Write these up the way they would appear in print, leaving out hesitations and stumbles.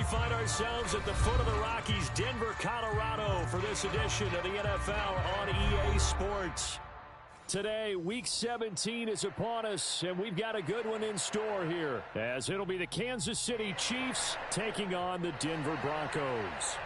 find ourselves at the foot of the Rockies, Denver, Colorado, for this edition of the NFL on EA Sports. Today, Week 17 is upon us, and we've got a good one in store here, as it'll be the Kansas City Chiefs taking on the Denver Broncos.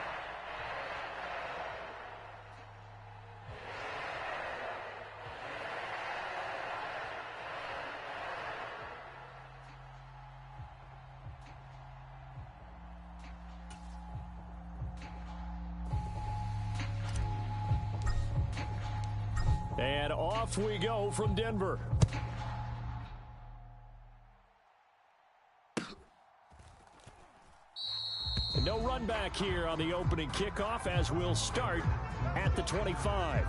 And off we go from Denver. And no run back here on the opening kickoff, as we'll start at the 25.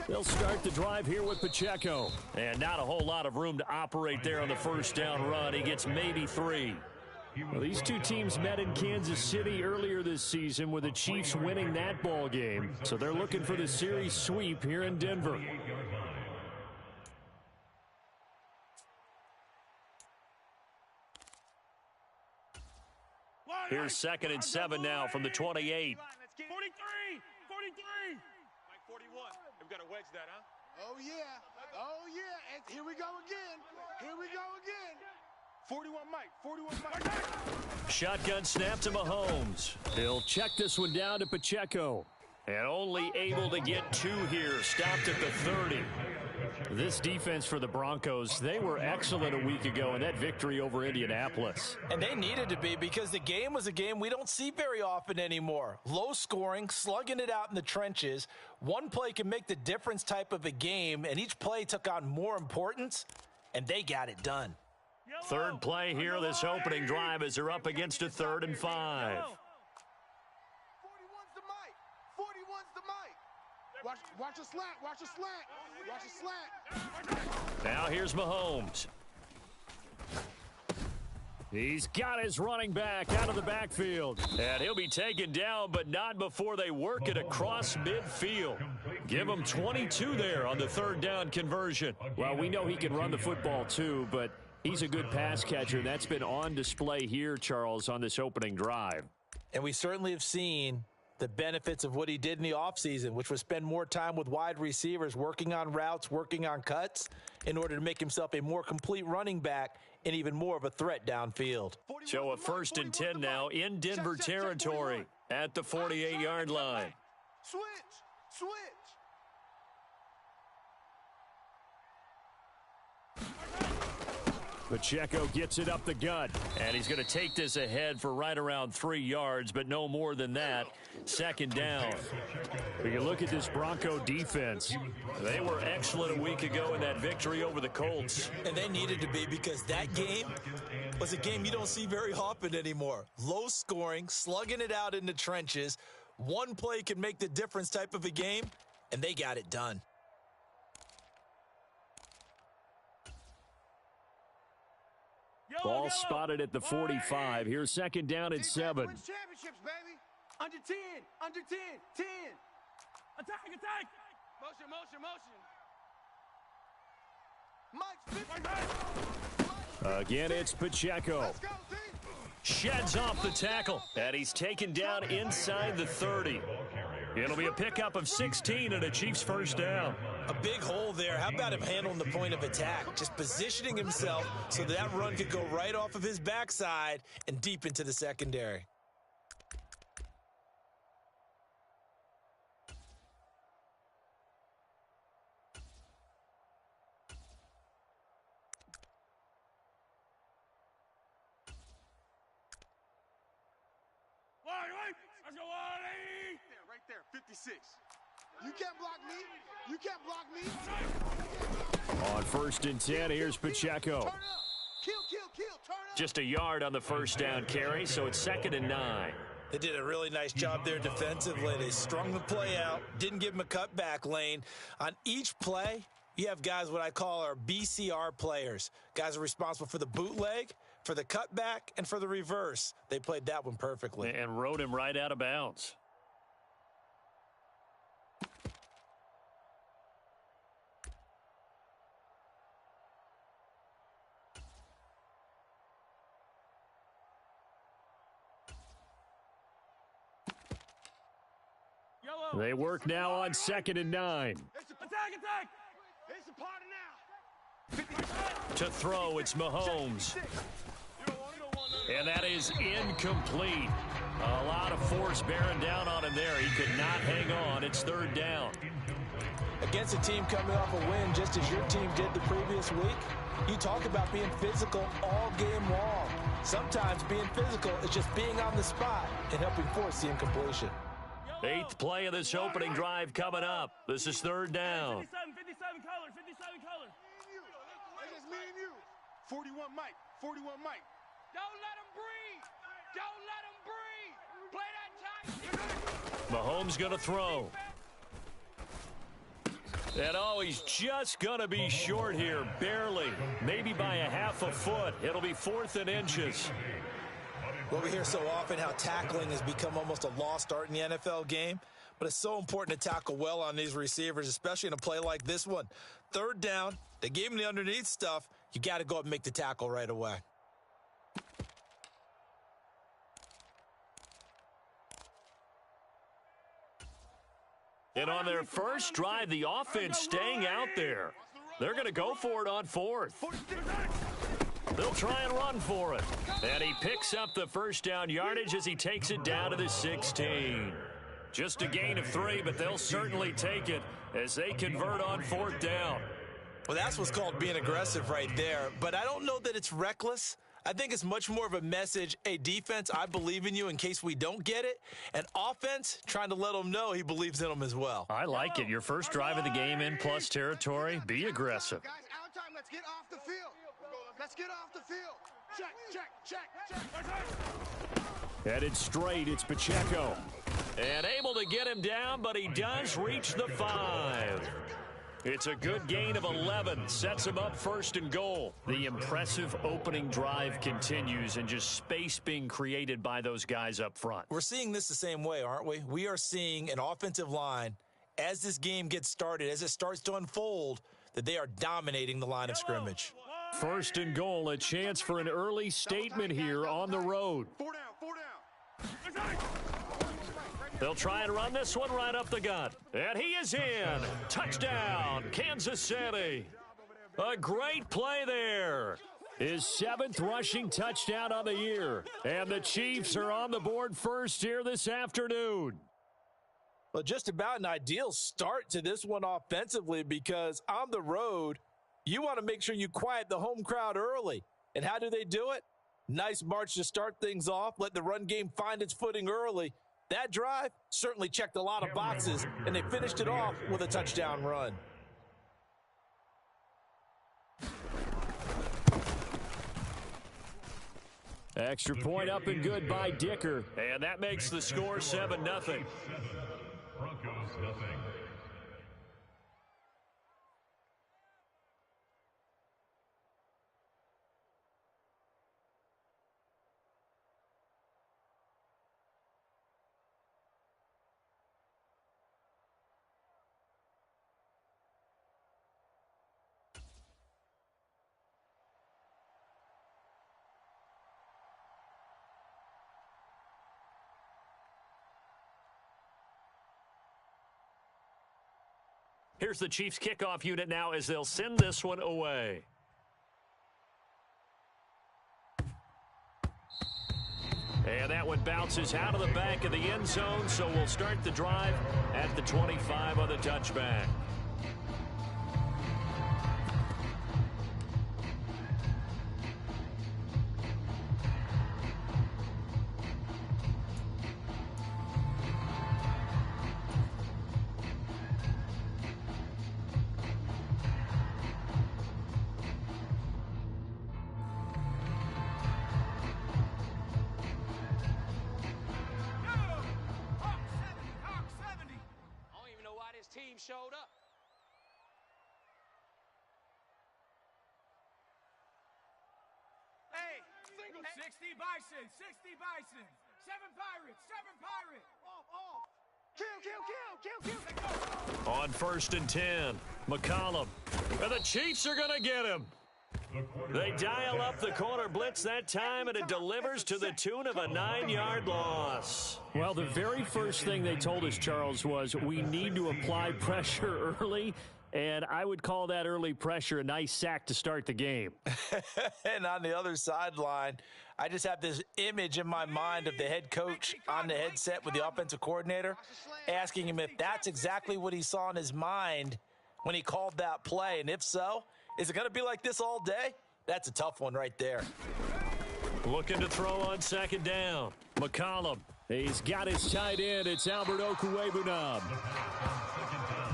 They'll start the drive here with Pacheco. And not a whole lot of room to operate there on the first down run. He gets maybe 3. Well, these two teams met in Kansas City earlier this season with the Chiefs winning that ball game. So they're looking for the series sweep here in Denver. Here's 2nd and 7 now from the 28. 43! 43! Mike, 41. We've got to wedge that, huh? Oh, yeah. Oh, yeah. And here we go again. Here we go again. 41 Mike. 41 Mike. Shotgun snap to Mahomes. He'll check this one down to Pacheco. And only able to get 2 here. Stopped at the 30. This defense for the Broncos, they were excellent a week ago in that victory over Indianapolis. And they needed to be, because the game was a game we don't see very often anymore. Low scoring, slugging it out in the trenches. One play can make the difference type of a game, and each play took on more importance, and they got it done. Third play here, this opening drive, as they're up against a 3rd and 5. 41's the Mike. 41's the Mike. Watch a slant. Watch a slant. Watch a slant. Now here's Mahomes. He's got his running back out of the backfield. And he'll be taken down, but not before they work it across midfield. Give him 22 there on the 3rd down conversion. Well, we know he can run the football too, but he's a good pass catcher. That's been on display here, Charles, on this opening drive. And we certainly have seen the benefits of what he did in the offseason, which was spend more time with wide receivers, working on routes, working on cuts, in order to make himself a more complete running back and even more of a threat downfield. So a 1st and 10 now in Denver territory at the 48-yard line. Switch. Pacheco gets it up the gut, and he's going to take this ahead for right around 3 yards, but no more than that. 2nd down. When you look at this Bronco defense, they were excellent a week ago in that victory over the Colts. And they needed to be, because that game was a game you don't see very often anymore. Low scoring, slugging it out in the trenches. One play can make the difference type of a game, and they got it done. Ball spotted at the 45. Here's 2nd down and 7. Wins championships, baby. Under 10. Under 10. 10. Attack! Motion. Mike's 50. Again, it's Pacheco. Let's go, D. Sheds off the tackle, and he's taken down inside the 30. It'll be a pickup of 16 and a Chiefs 1st down. A big hole there. How about him handling the point of attack? Just positioning himself so that run could go right off of his backside and deep into the secondary. Right there, 56. You can't block me. You can't block me. On 1st and 10, here's Pacheco. Turn up. Kill. Just a yard on the first down carry, so it's 2nd and 9. They did a really nice job there defensively. They strung the play out, didn't give him a cutback lane. On each play, you have guys what I call our BCR players. Guys are responsible for the bootleg, for the cutback, and for the reverse. They played that one perfectly. And rode him right out of bounds. They work now on 2nd and 9. Attack! It's a party now. To throw, it's Mahomes. And that is incomplete. A lot of force bearing down on him there. He could not hang on. It's 3rd down. Against a team coming off a win, just as your team did the previous week, you talk about being physical all game long. Sometimes being physical is just being on the spot and helping force the incompletion. 8th play of this opening drive coming up. This is 3rd down. 57 colors. It's just me and you. 41 Mike. Don't let him breathe. Play that tight. Mahomes going to throw. And he's just going to be short here, barely. Maybe by a half a foot. It'll be 4th and inches. Well, we hear so often how tackling has become almost a lost art in the NFL game, but it's so important to tackle well on these receivers, especially in a play like this one. 3rd down, they gave him the underneath stuff. You got to go up and make the tackle right away. And on their first drive, the offense staying out there. They're going to go for it on 4th. They'll try and run for it. And he picks up the first down yardage as he takes it down to the 16. Just a gain of 3, but they'll certainly take it as they convert on 4th down. Well, that's what's called being aggressive right there. But I don't know that it's reckless. I think it's much more of a message, hey, defense, I believe in you in case we don't get it. And offense, trying to let them know he believes in them as well. I like it. Your first drive of the game in plus territory, be aggressive. Guys, out time. Let's get off the field. Check. Headed straight, it's Pacheco. And able to get him down, but he does reach the 5. It's a good gain of 11. Sets him up 1st and goal. The impressive opening drive continues and just space being created by those guys up front. We're seeing this the same way, aren't we? We are seeing an offensive line, as this game gets started, as it starts to unfold, that they are dominating the line of scrimmage. 1st and goal, a chance for an early statement here on the road. 4 down. They'll try and run this one right up the gut. And he is in. Touchdown, Kansas City. A great play there. His 7th rushing touchdown on the year. And the Chiefs are on the board first here this afternoon. Well, just about an ideal start to this one offensively, because on the road, you want to make sure you quiet the home crowd early. And how do they do it? Nice march to start things off. Let the run game find its footing early. That drive certainly checked a lot of boxes, and they finished it off with a touchdown run. Extra point up and good by Dicker. And that makes the score 7-0. Broncos nothing. Here's the Chiefs kickoff unit now as they'll send this one away. And that one bounces out of the back of the end zone, so we'll start the drive at the 25 on the touchback. team showed up. Hey, 60 Bison, 60 Bison, 7 Pirates, 7 Pirates. Off. Kill. On 1st and 10, McCollum. And the Chiefs are going to get him. They dial up the corner blitz that time, and it delivers to the tune of a 9-yard loss. Well, the very first thing they told us, Charles, was we need to apply pressure early, and I would call that early pressure a nice sack to start the game. And on the other sideline, I just have this image in my mind of the head coach on the headset with the offensive coordinator, asking him if that's exactly what he saw in his mind when he called that play, and if so, is it going to be like this all day? That's a tough one right there. Looking to throw on 2nd down. McCollum. He's got his tight end. It's Albert Okwuegbunam.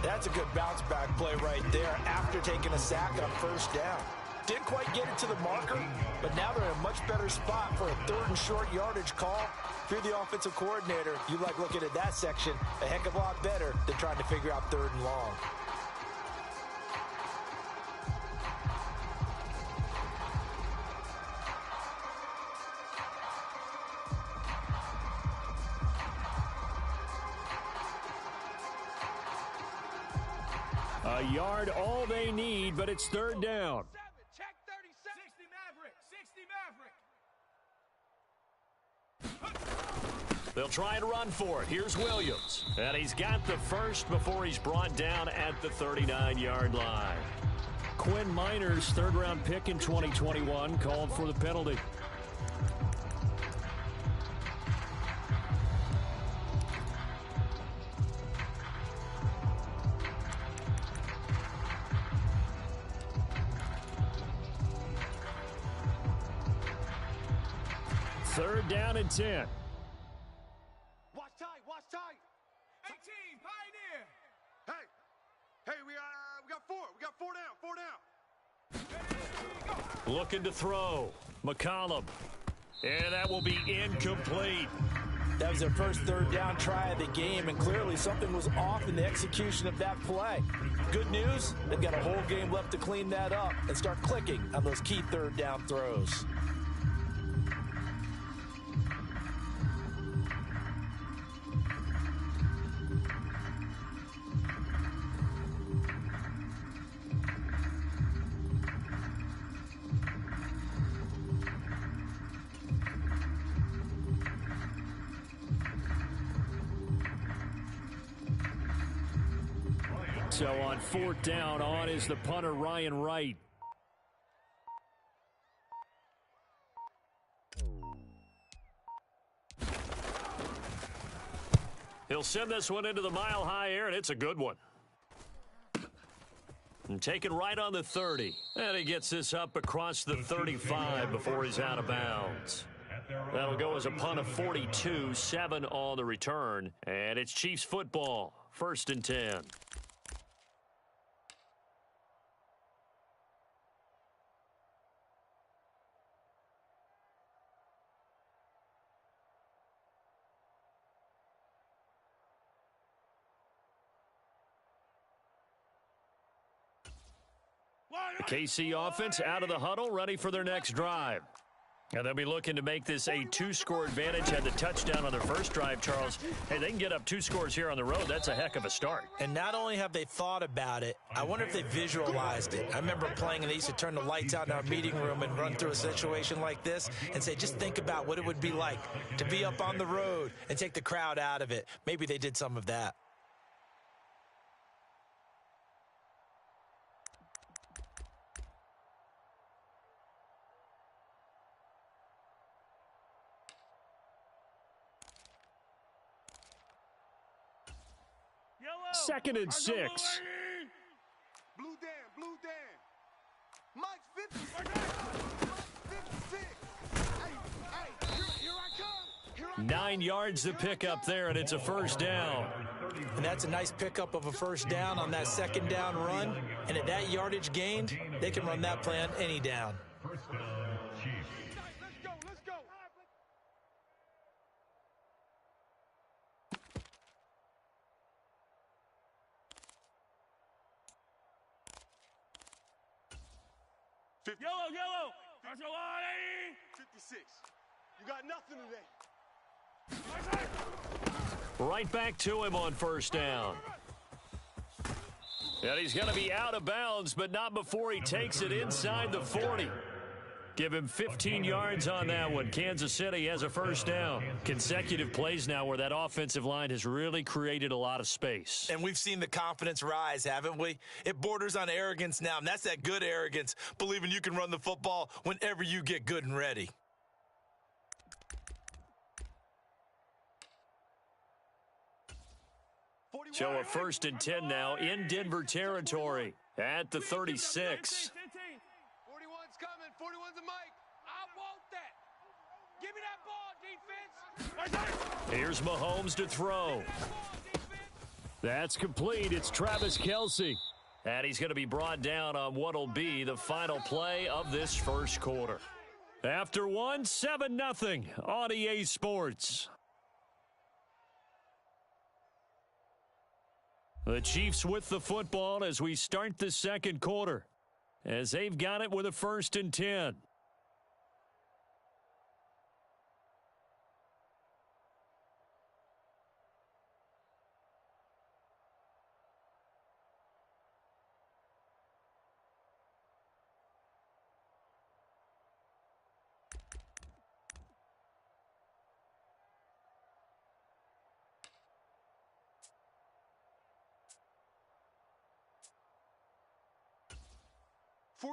That's a good bounce back play right there after taking a sack on 1st down. Didn't quite get it to the marker, but now they're in a much better spot for a 3rd and short yardage call. If you're the offensive coordinator, you like looking at that section a heck of a lot better than trying to figure out 3rd and long. A yard, all they need, but it's 3rd down. check 37. 60 Maverick. They'll try and run for it. Here's Williams. And he's got the first before he's brought down at the 39-yard line. Quinn Minor's 3rd-round pick in 2021 called for the penalty. Third down and 10. Watch tight. 18 Pioneer. Hey, we got 4. We got 4 down. Looking to throw. McCollum. And that will be incomplete. That was their first 3rd down try of the game, and clearly something was off in the execution of that play. Good news, they've got a whole game left to clean that up and start clicking on those key 3rd down throws. So on 4th down, on is the punter, Ryan Wright. He'll send this one into the mile-high air, and it's a good one. And taken right on the 30. And he gets this up across the 35 before he's out of bounds. That'll go as a punt of 42, 7 on the return. And it's Chiefs football, 1st and 10. The KC offense out of the huddle, ready for their next drive. And they'll be looking to make this a 2-score advantage. Had the touchdown on their first drive, Charles. Hey, they can get up 2 scores here on the road. That's a heck of a start. And not only have they thought about it, I wonder if they visualized it. I remember playing, and they used to turn the lights out in our meeting room and run through a situation like this and say, just think about what it would be like to be up on the road and take the crowd out of it. Maybe they did some of that. Yellow. 2nd and 6. Blue Dan. Mike 50. Mike 56. Hey, here I come. 9 yards to pick up there, and it's a 1st down. And that's a nice pickup of a 1st down on that 2nd down run. And at that yardage gained, they can run that play on any down. First down, Chiefs. Let's go. Yellow, yellow. That's a lot, 56. You got nothing today. Right back to him on first down. And he's going to be out of bounds, but not before he takes it inside the 40. Give him 15 yards on that one. Kansas City has a first down. Consecutive plays now where that offensive line has really created a lot of space. And we've seen the confidence rise, haven't we? It borders on arrogance now, and that's that good arrogance, believing you can run the football whenever you get good and ready. So a 1st and 10 now in Denver territory at the 36. 41's coming. 41's a mic. I want that. Give me that ball, defense. Here's Mahomes to throw. That's complete. It's Travis Kelce. And he's going to be brought down on what'll be the final play of this first quarter. After one, 7-0 on EA Sports. The Chiefs with the football as we start the second quarter, as they've got it with a 1st and 10.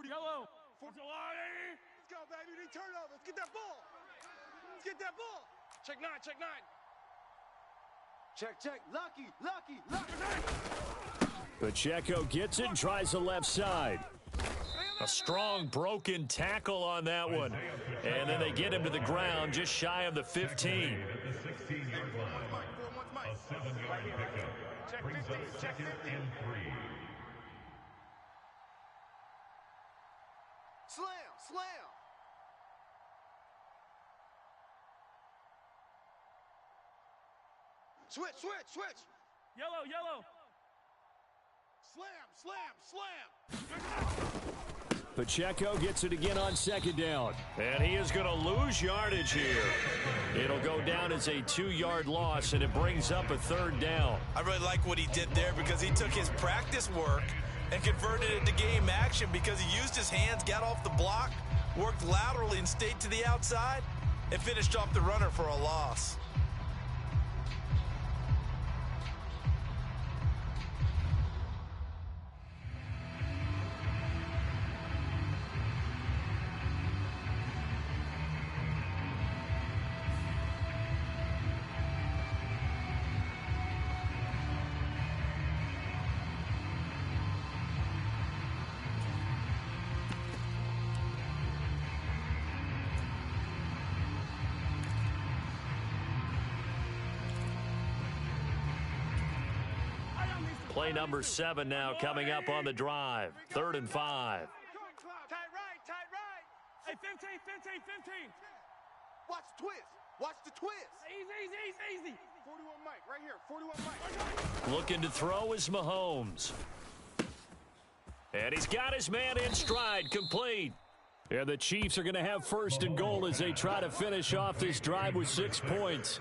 Yellow. That's a lot, Let's go, baby. They turn over. Let's get that ball. Let's get that ball. Check 9, check 9. Check. Lucky. Pacheco gets it and tries the left side. A strong broken tackle on that one. And then they get him to the ground just shy of the 15. Check 15. Check 15. Slam. Switch. Yellow. Slam. Pacheco gets it again on 2nd down. And he is going to lose yardage here. It'll go down as a 2-yard loss, and it brings up a 3rd down. I really like what he did there because he took his practice work and converted it to game action because he used his hands, got off the block, worked laterally and stayed to the outside, and finished off the runner for a loss. Play number 7 now coming up on the drive. 3rd and 5. Tight right. Hey, 15. Watch the twist. Easy. 41 Mike, right here. 41 Mike. Looking to throw is Mahomes. And he's got his man in stride, complete. And the Chiefs are going to have 1st and goal as they try to finish off this drive with 6 points.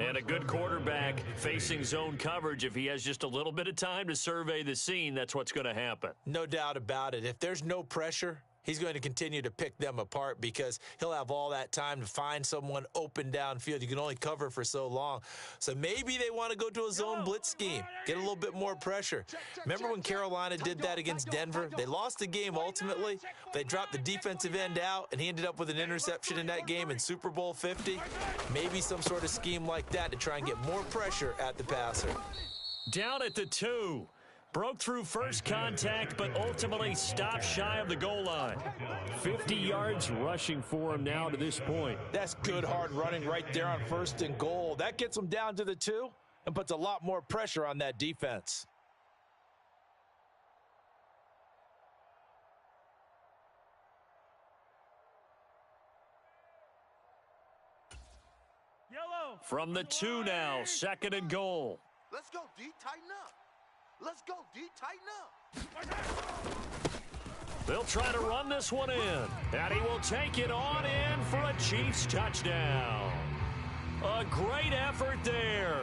And a good quarterback facing zone coverage. If he has just a little bit of time to survey the scene, that's what's going to happen. No doubt about it. If there's no pressure, he's going to continue to pick them apart because he'll have all that time to find someone open downfield. You can only cover for so long. So maybe they want to go to a zone blitz scheme, get a little bit more pressure. Remember when Carolina did that against Denver? They lost the game ultimately. They dropped the defensive end out, and he ended up with an interception in that game in Super Bowl 50. Maybe some sort of scheme like that to try and get more pressure at the passer. Down at the 2. Broke through first contact, but ultimately stopped shy of the goal line. 50 yards rushing for him now to this point. That's good hard running right there on 1st and goal. That gets him down to the 2 and puts a lot more pressure on that defense. Yellow. From the 2 now, 2nd and goal. Let's go, D. Tighten up. Let's go, D. Tighten up. They'll try to run this one in. And he will take it on in for a Chiefs touchdown. A great effort there.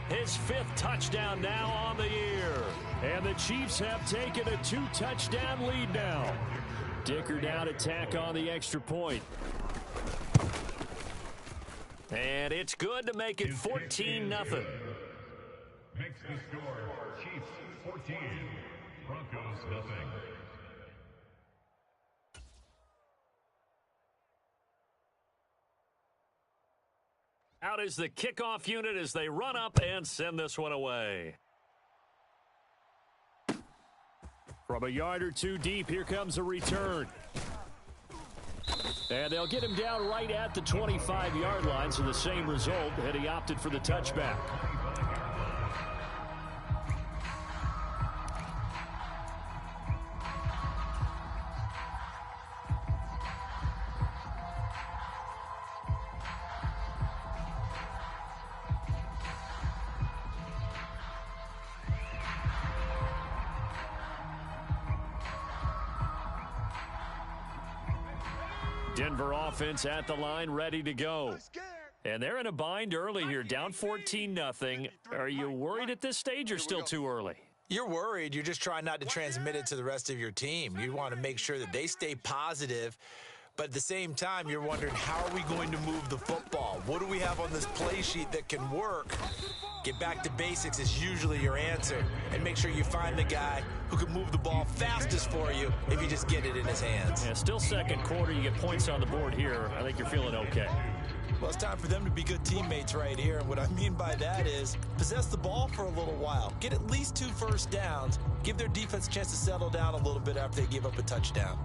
His 5th touchdown now on the year. And the Chiefs have taken a 2-touchdown lead now. Dicker down to tack on the extra point. And it's good to make it 14-0. Makes the score Chiefs 14, Broncos nothing. Out is the kickoff unit as they run up and send this one away. From a yard or two deep, here comes a return. And they'll get him down right at the 25-yard line, so the same result, and he opted for the touchback. Denver offense at the line, ready to go. And they're in a bind early here, down 14-0. Are you worried at this stage or still too early? You're worried. You're just trying not to transmit it to the rest of your team. You want to make sure that they stay positive. But at the same time, you're wondering, how are we going to move the football? What do we have on this play sheet that can work? Get back to basics is usually your answer. And make sure you find the guy who can move the ball fastest for you if you just get it in his hands. Yeah, still second quarter. You get points on the board here. I think you're feeling okay. Well, it's time for them to be good teammates right here. And what I mean by that is possess the ball for a little while. Get at least 2 first downs. Give their defense a chance to settle down a little bit after they give up a touchdown.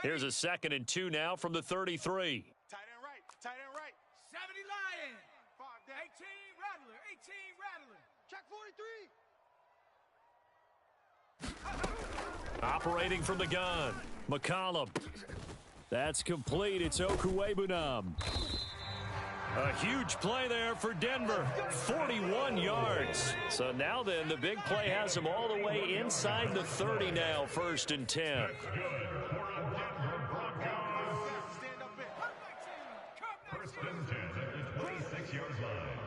Here's a 2nd and 2 now from the 33. Tight end right, tight end right. 70 Lion. 5 down. 18 Rattler, 18 Rattler. Check 43. Operating from the gun, McCollum. That's complete. It's Okuwebunam. A huge play there for Denver, 41 yards. So now then, the big play has them all the way inside the 30 now, 1st and 10. First and 10 at the 26-yard line.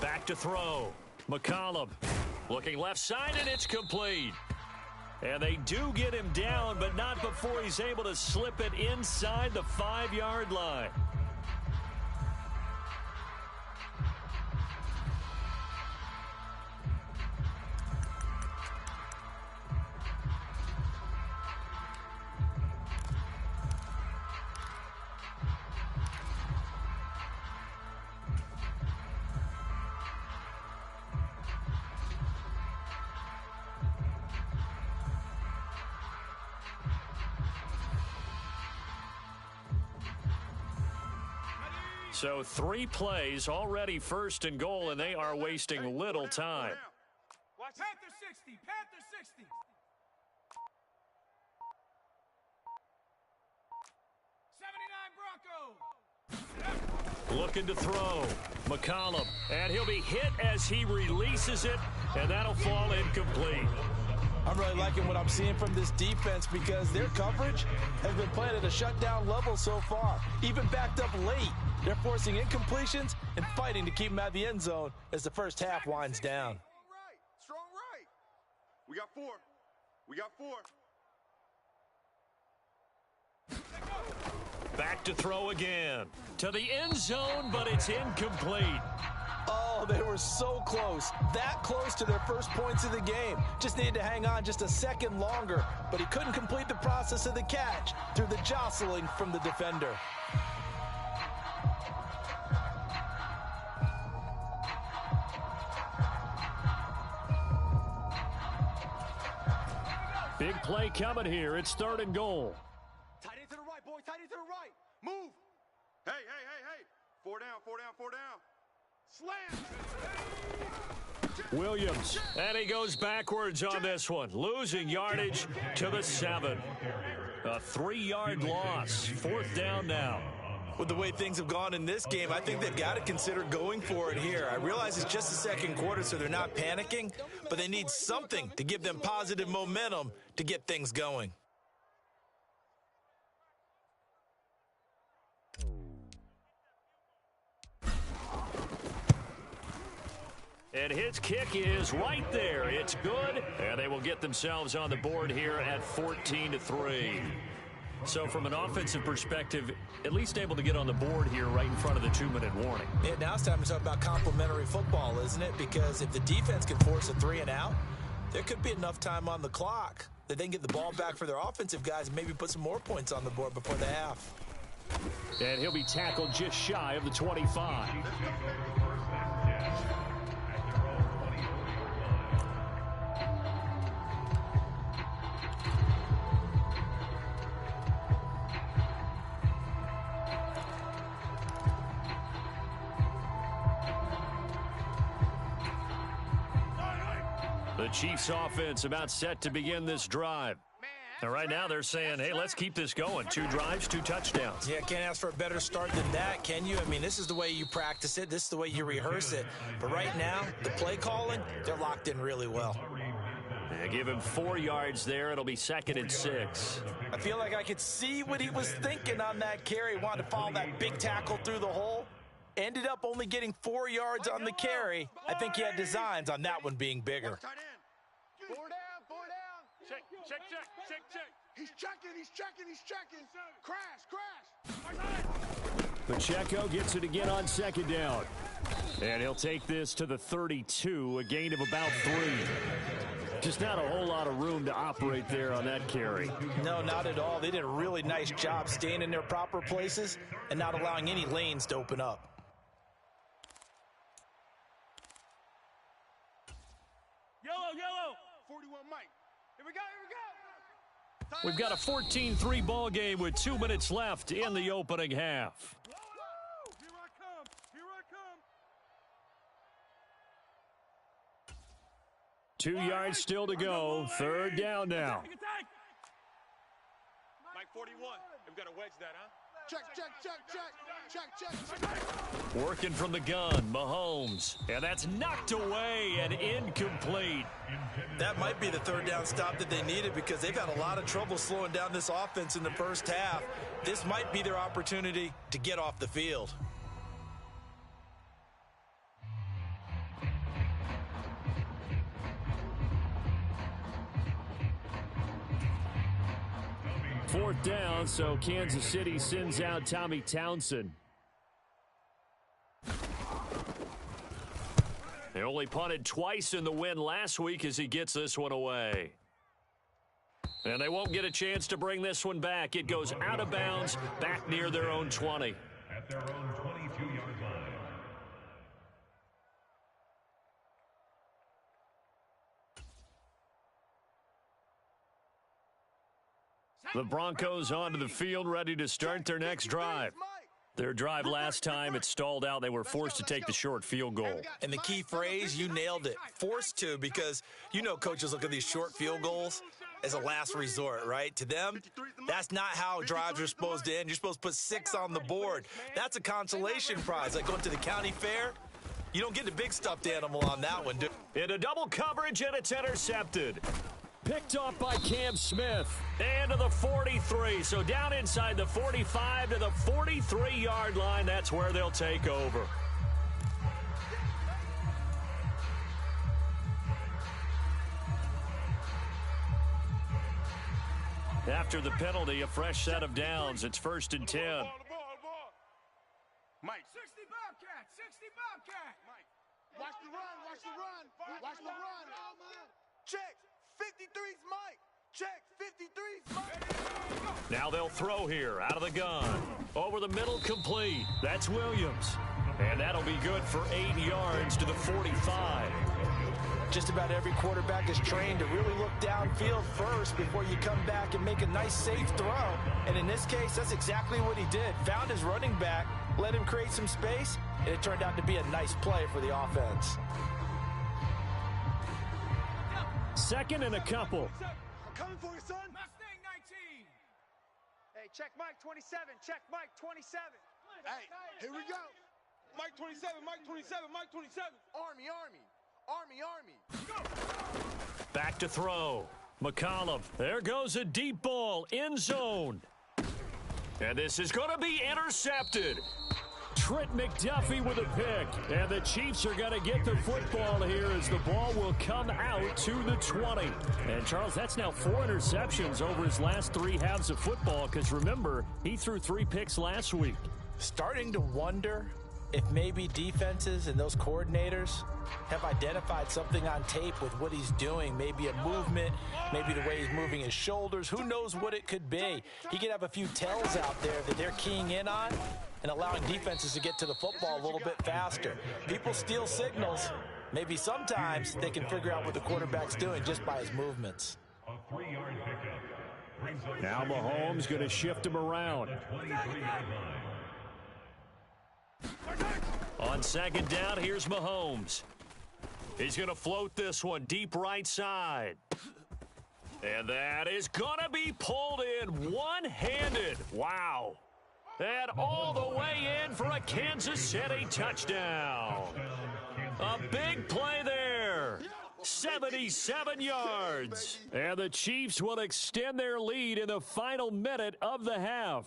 Back to throw. McCollum looking left side, and it's complete. And they do get him down, but not before he's able to slip it inside the 5-yard line. So 3 plays, already 1st and goal, and they are wasting little time. Panther 60, Panther 60. 79 Broncos. Looking to throw. McCollum, and he'll be hit as he releases it, and that'll fall incomplete. I'm really liking what I'm seeing from this defense because their coverage has been playing at a shutdown level so far, even backed up late. They're forcing incompletions and fighting to keep them out of the end zone as the first half winds down. Strong right. We got 4. We got 4. Back to throw again. To the end zone, but it's incomplete. Oh, they were so close. That close to their first points of the game. Just needed to hang on just a second longer, but he couldn't complete the process of the catch through the jostling from the defender. Big play coming here. It's 3rd and goal. Tight end to the right, boy. Tight end to the right. Move. Hey. 4 down, 4 down, 4 down. Slam. Williams, and he goes backwards on this one, losing yardage to the 7. A 3-yard loss, 4th down now. With the way things have gone in this game, I think they've got to consider going for it here. I realize it's just the second quarter, so they're not panicking, but they need something to give them positive momentum to get things going. And his kick is right there. It's good, and they will get themselves on the board here at 14-3. So from an offensive perspective, at least able to get on the board here right in front of the 2-minute warning. Yeah, now it's time to talk about complementary football, isn't it? Because if the defense can force a 3 and out, there could be enough time on the clock that they can get the ball back for their offensive guys and maybe put some more points on the board before the half. And he'll be tackled just shy of the 25. The Chiefs offense about set to begin this drive. And right now they're saying, hey, let's keep this going. 2 drives, 2 touchdowns. Yeah, can't ask for a better start than that, can you? I mean, this is the way you practice it. This is the way you rehearse it. But right now, the play calling, they're locked in really well. They give him 4 yards there. It'll be 2nd and 6. I feel like I could see what he was thinking on that carry. Wanted to follow that big tackle through the hole. Ended up only getting 4 yards on the carry. I think he had designs on that one being bigger. 4 down, 4 down. Check. He's checking. Crash. Pacheco gets it again on 2nd down. And he'll take this to the 32, a gain of about 3. Just not a whole lot of room to operate there on that carry. No, not at all. They did a really nice job staying in their proper places and not allowing any lanes to open up. Yellow. 41 Mike. Here we go. We've got a 14-3 ball game with 2 minutes left in the opening half. Here I come. 2 yards still to go. 3rd down now. Mike 41. We've got to wedge that, huh? Check. Working from the gun, Mahomes. And that's knocked away and incomplete. That might be the 3rd down stop that they needed because they've had a lot of trouble slowing down this offense in the first half. This might be their opportunity to get off the field. Fourth down, so Kansas City sends out Tommy Townsend. They only punted twice in the win last week as he gets this one away. And they won't get a chance to bring this one back. It goes out of bounds back near their own 20. At their own 22-yard line. The Broncos onto the field, ready to start their next drive. Their drive last time, it stalled out. They were forced to take the short field goal. And the key phrase, you nailed it, forced to, because you know coaches look at these short field goals as a last resort, right? To them, that's not how drives are supposed to end. You're supposed to put 6 on the board. That's a consolation prize. Like going to the county fair, you don't get the big stuffed animal on that one, dude. Into double coverage, and it's intercepted. Picked off by Cam Smith. And to the 43. So down inside the 45 to the 43-yard line. That's where they'll take over. After the penalty, a fresh set of downs. It's 1st and 10. The ball. Mike. 60 Bobcat. Mike. Watch the run. Check. 53's Mike. Check. 53's Mike. Now they'll throw here out of the gun. Over the middle, complete. That's Williams. And that'll be good for 8 yards to the 45. Just about every quarterback is trained to really look downfield first before you come back and make a nice, safe throw. And in this case, that's exactly what he did. Found his running back, let him create some space, and it turned out to be a nice play for the offense. 2nd and a couple. I'm coming for you, son. Mustang 19. Hey, check Mike 27. Check Mike 27. Hey, here we go. Mike 27, Mike 27, Mike 27. Army, Army, Army, Army. Back to throw. McCollum. There goes a deep ball. End zone. And this is going to be intercepted. Trent McDuffie with a pick. And the Chiefs are going to get the football here as the ball will come out to the 20. And, Charles, that's now 4 interceptions over his last 3 halves of football because, remember, he threw 3 picks last week. Starting to wonder if maybe defenses and those coordinators have identified something on tape with what he's doing. Maybe a movement, maybe the way he's moving his shoulders. Who knows what it could be? He could have a few tells out there that they're keying in on and allowing defenses to get to the football a little bit faster. People steal signals. Maybe sometimes they can figure out what the quarterback's doing just by his movements. A 3-yard pickup. Now Mahomes going to shift him around. On second down, here's Mahomes. He's going to float this one deep right side. And that is going to be pulled in one-handed. Wow. And all the way in for a Kansas City touchdown. A big play there. 77 yards. And the Chiefs will extend their lead in the final minute of the half.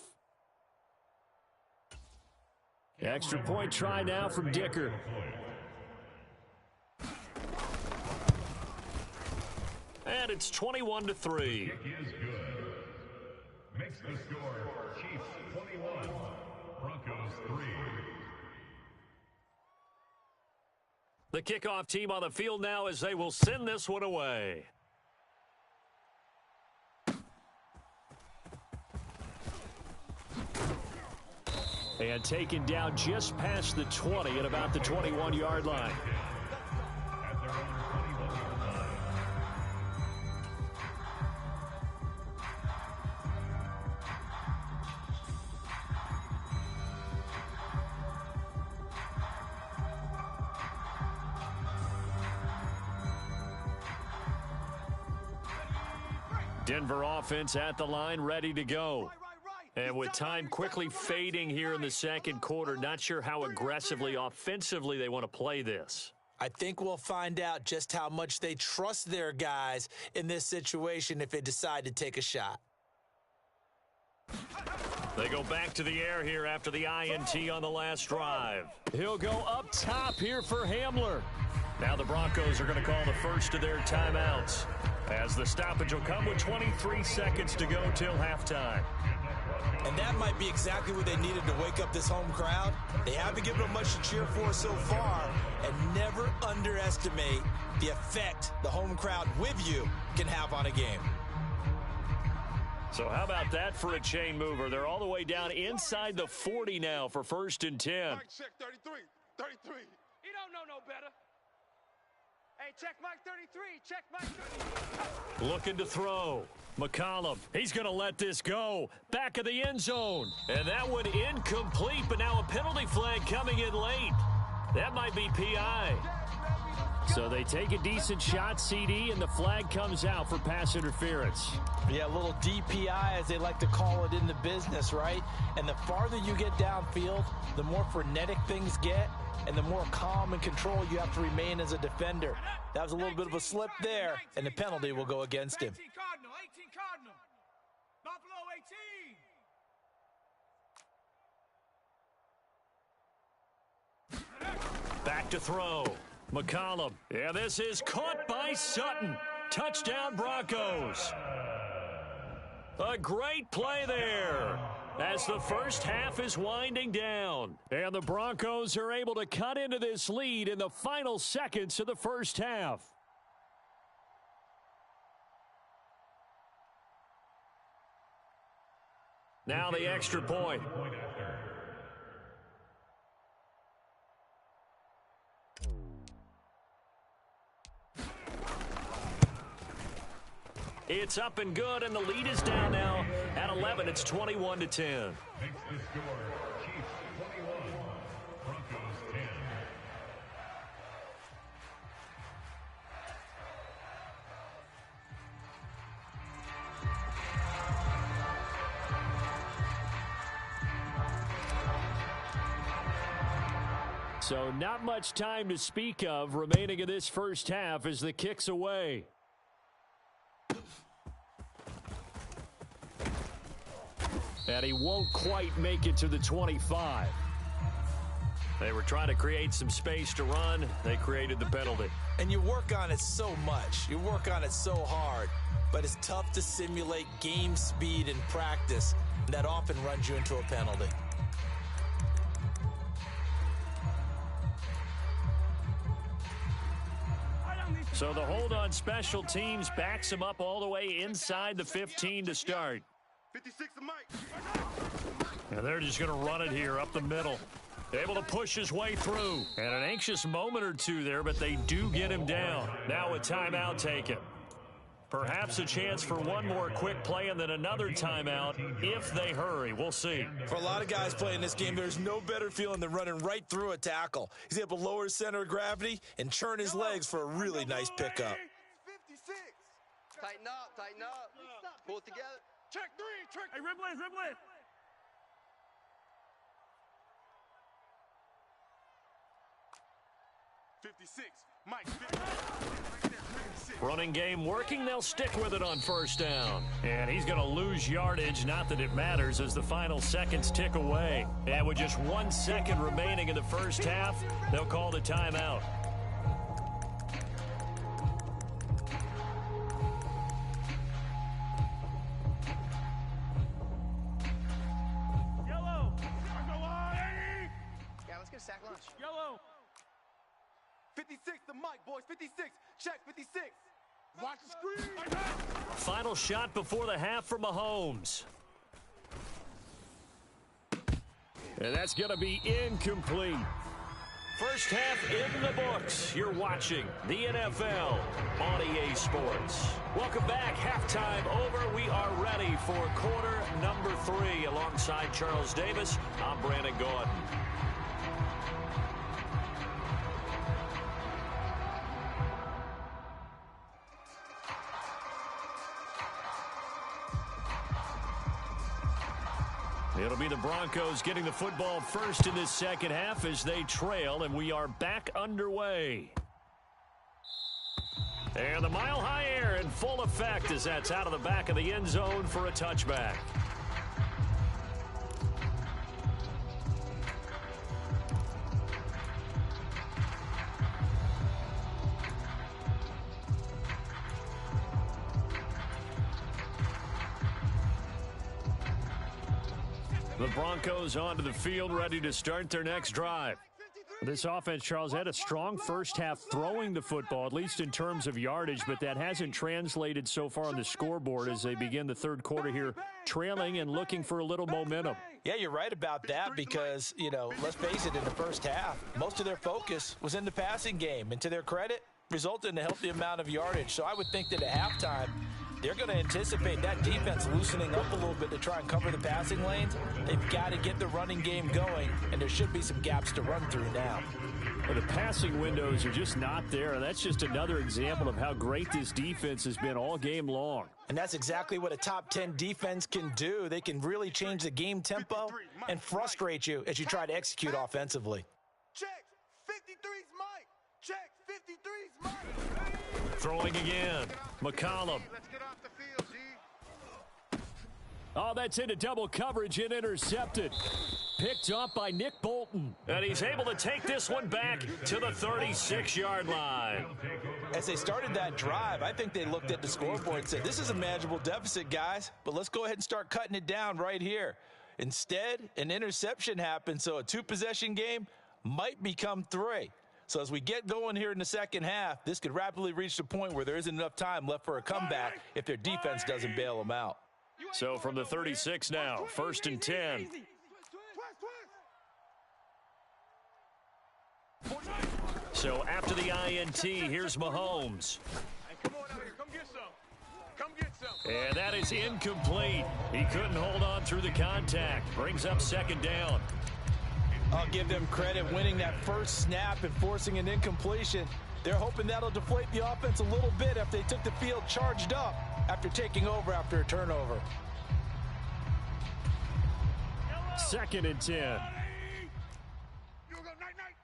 Extra point try now from Dicker. And it's 21-3. Kick is good. Makes the score Chiefs 21, Broncos 3. The kickoff team on the field now as they will send this one away. And taken down just past the 20 at about the 21-yard line. At their own 21-yard line. Denver offense at the line, ready to go. And with time quickly fading here in the second quarter, not sure how aggressively, offensively they want to play this. I think we'll find out just how much they trust their guys in this situation if they decide to take a shot. They go back to the air here after the INT on the last drive. He'll go up top here for Hamler. Now the Broncos are going to call the first of their timeouts, as the stoppage will come with 23 seconds to go till halftime. And that might be exactly what they needed to wake up this home crowd. They haven't given them much to cheer for so far, and never underestimate the effect the home crowd with you can have on a game. So how about that for a chain mover? They're all the way down inside the 40 now for 1st and 10. Mike, check 33, 33. He don't know no better. Hey, check Mike 33. Check Mike 33. Looking to throw. McCollum, he's going to let this go. Back of the end zone. And that one incomplete, but now a penalty flag coming in late. That might be PI. So they take a decent shot, CD, and the flag comes out for pass interference. Yeah, a little DPI, as they like to call it in the business, right? And the farther you get downfield, the more frenetic things get, and the more calm and control you have to remain as a defender. That was a little bit of a slip there, and the penalty will go against him. 18 Cardinal, 18 Cardinal. Buffalo 18. Back to throw. McCollum. Yeah, this is caught by Sutton. Touchdown Broncos. A great play there as the first half is winding down. And the Broncos are able to cut into this lead in the final seconds of the first half. Now the extra point. It's up and good, and the lead is down now at 11. It's 21-10. Makes the score Chiefs 21, Broncos 10. So not much time to speak of remaining in this first half as the kick's away. And he won't quite make it to the 25. They were trying to create some space to run. They created the penalty. And you work on it so much. You work on it so hard. But it's tough to simulate game speed in practice. That often runs you into a penalty. So the hold on special teams backs him up all the way inside the 15 to start. 56 to Mike. And they're just going to run it here up the middle. Able to push his way through. And an anxious moment or two there, but they do get him down. Now a timeout taken. Perhaps a chance for one more quick play and then another timeout if they hurry. We'll see. For a lot of guys playing this game, there's no better feeling than running right through a tackle. He's able to lower his center of gravity and churn his legs for a really nice pickup. 56. Tighten up, tighten up. Pull it together. Check three, check. Hey, red blade, red blade. Mike, 56. Running game working. They'll stick with it on first down. And he's going to lose yardage. Not that it matters as the final seconds tick away. And with just 1 second remaining in the first half, they'll call the timeout. Yellow. Go on, Eddie. Yeah, let's get a sack lunch. Yellow. 56 to Mike, boys. 56. Check 56. Watch the screen. Final shot before the half for Mahomes. And that's going to be incomplete. First half in the books. You're watching the NFL on EA Sports. Welcome back. Halftime over. We are ready for quarter number 3. Alongside Charles Davis, I'm Brandon Gordon. It'll be the Broncos getting the football first in this second half as they trail, and we are back underway. And the mile-high air in full effect as that's out of the back of the end zone for a touchback. The Broncos onto the field, ready to start their next drive. This offense, Charles, had a strong first half throwing the football, at least in terms of yardage, but that hasn't translated so far on the scoreboard as they begin the third quarter here, trailing and looking for a little momentum. Yeah, you're right about that because, let's face it, in the first half, most of their focus was in the passing game. And to their credit, resulted in a healthy amount of yardage. So I would think that at halftime, they're going to anticipate that defense loosening up a little bit to try and cover the passing lanes. They've got to get the running game going, and there should be some gaps to run through now. Well, the passing windows are just not there, and that's just another example of how great this defense has been all game long. And that's exactly what a top 10 defense can do. They can really change the game tempo and frustrate you as you try to execute offensively. Check 53's Mike. Check 53's Mike. Throwing again. McCollum. Let's get off the field, G. Oh, that's into double coverage and intercepted. Picked up by Nick Bolton. And he's able to take this one back to the 36-yard line. As they started that drive, I think they looked at the scoreboard and said, this is a manageable deficit, guys, but let's go ahead and start cutting it down right here. Instead, an interception happened, so a 2-possession game might become 3. So as we get going here in the second half, this could rapidly reach the point where there isn't enough time left for a comeback if their defense doesn't bail them out. So from the 36 now, 1st and 10. So after the INT, here's Mahomes. Come on out here. Come get some. Come get some. And that is incomplete. He couldn't hold on through the contact. Brings up 2nd down. I'll give them credit winning that first snap and forcing an incompletion. They're hoping that'll deflate the offense a little bit after they took the field charged up after taking over after a turnover. 2nd and 10. You go night-night.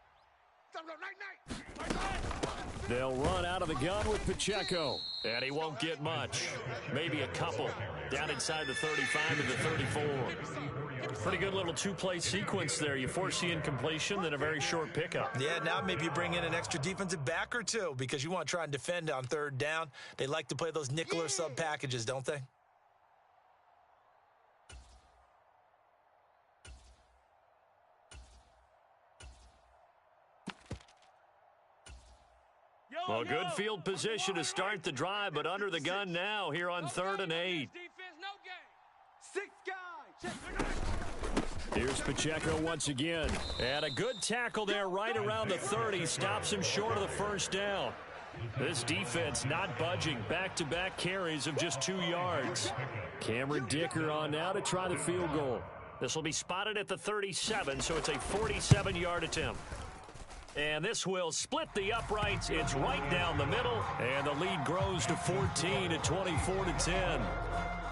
They'll run out of the gun with Pacheco. And he won't get much. Maybe a couple. Down inside the 35 and the 34. Pretty good little two-play sequence there. You force the incompletion, then a very short pickup. Yeah, now maybe you bring in an extra defensive back or two because you want to try and defend on third down. They like to play those nickel or sub packages, don't they? Well, good field position to start the drive, but under the gun now here on 3rd and 8. Six guys. Here's Pacheco once again. And a good tackle there right around the 30. Stops him short of the first down. This defense not budging. Back-to-back carries of just 2 yards. Cameron Dicker on now to try the field goal. This will be spotted at the 37, so it's a 47-yard attempt. And this will split the uprights. It's right down the middle, and the lead grows to 14 at 24-10.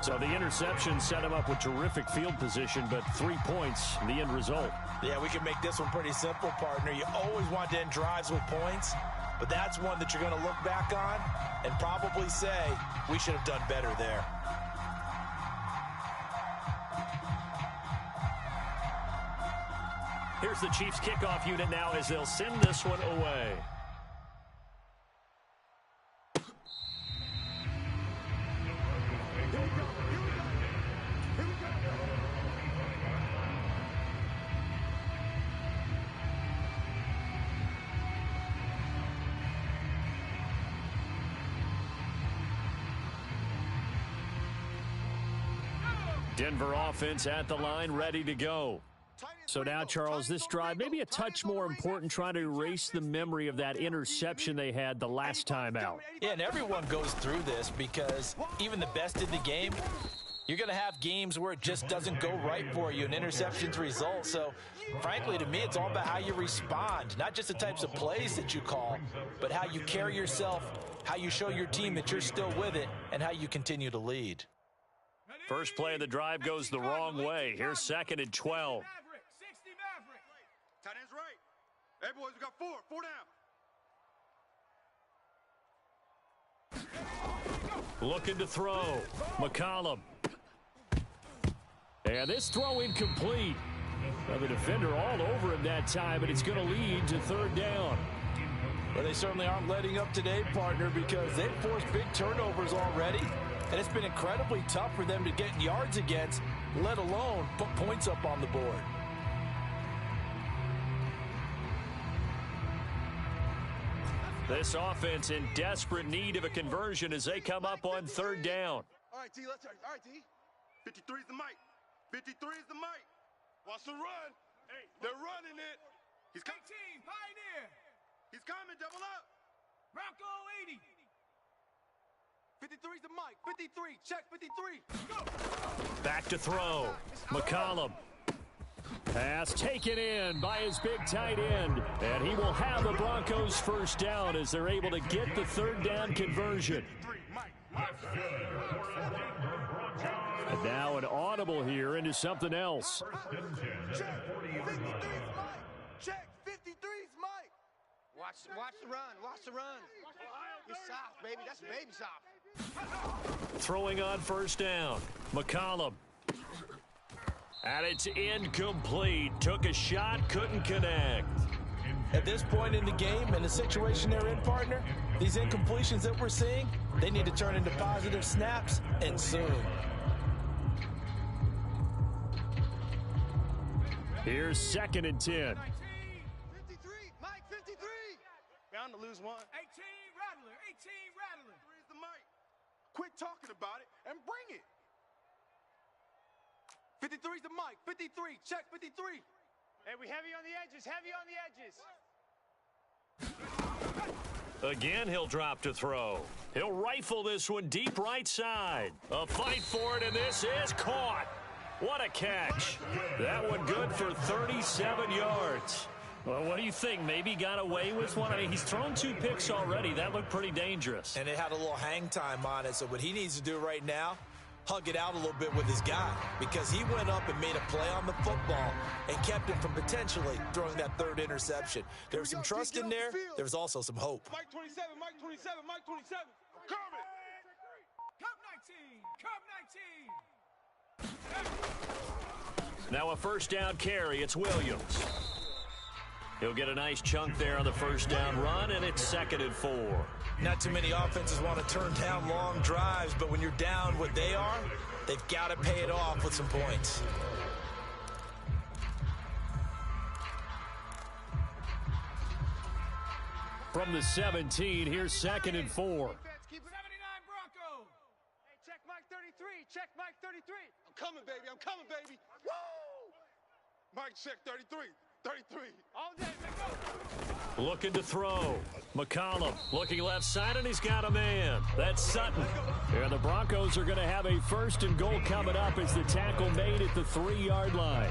So the interception set him up with terrific field position, but 3 points, the end result. Yeah, we can make this one pretty simple, partner. You always want to end drives with points, but that's one that you're going to look back on and probably say, we should have done better there. Here's the Chiefs kickoff unit now as they'll send this one away. Denver offense at the line, ready to go. So now, Charles, this drive maybe a touch more important, trying to erase the memory of that interception they had the last time out. Yeah, and everyone goes through this because even the best in the game, you're going to have games where it just doesn't go right for you, and interceptions result. So, frankly, to me, it's all about how you respond, not just the types of plays that you call, but how you carry yourself, how you show your team that you're still with it, and how you continue to lead. First play of the drive goes the wrong way. Here's 2nd and 12. Tight end's right. Hey, boys, we got 4. 4 down. Looking to throw. McCollum. And this throw incomplete. Well, the defender all over him that time, but it's going to lead to 3rd down. Well, they certainly aren't letting up today, partner, because they've forced big turnovers already, and it's been incredibly tough for them to get yards against, let alone put points up on the board. This offense in desperate need of a conversion as they come up on 3rd down. All right, T, let's start. All right, T. 53 is the mic. 53 is the mic. Wants to run. Hey, they're running it. He's coming. 18, Pioneer. He's coming. Double up. Bronco 80. 53 is the mic. 53. Check 53. Go. Back to throw. McCollum. Pass taken in by his big tight end. And he will have the Broncos first down as they're able to get the 3rd down conversion. And now an audible here into something else. Check 53's mic. Check 53's mic. Watch the run. Watch the run. You're soft, baby. That's baby soft. Throwing on 1st down. McCollum. And it's incomplete. Took a shot, couldn't connect. At this point in the game and the situation they're in, partner, these incompletions that we're seeing, they need to turn into positive snaps, and soon. Here's 2nd and 10. 53, Mike 53. Bound to lose one. 18 Rattler. 18 Rattler. 3 is the mic. Quit talking about it and bring it. 53 is the mic. 53. Check 53. Hey, we heavy on the edges. Heavy on the edges. Again, he'll drop to throw. He'll rifle this one deep right side. A fight for it, and this is caught. What a catch. That one good for 37 yards. Well, what do you think? Maybe got away with one? I mean, he's thrown 2 picks already. That looked pretty dangerous. And it had a little hang time on it, so what he needs to do right now, hug it out a little bit with his guy because he went up and made a play on the football and kept him from potentially throwing that third interception. There was some trust in there. There was also some hope. Mike 27, Mike 27, Mike 27. Coming. Cub 19. Now a first down carry. It's Williams. He'll get a nice chunk there on the first down run, and it's 2nd and 4. Not too many offenses want to turn down long drives, but when you're down what they are, they've got to pay it off with some points. From the 17, here's 2nd and 4. 79 Broncos. Hey, check Mike 33. Check Mike 33. I'm coming, baby. I'm coming, baby. Woo! Mike, check 33. 33. All day, let's go. Looking to throw. McCollum looking left side, and he's got a man. That's Sutton. And the Broncos are going to have a 1st and goal coming up as the tackle made at the 3-yard line.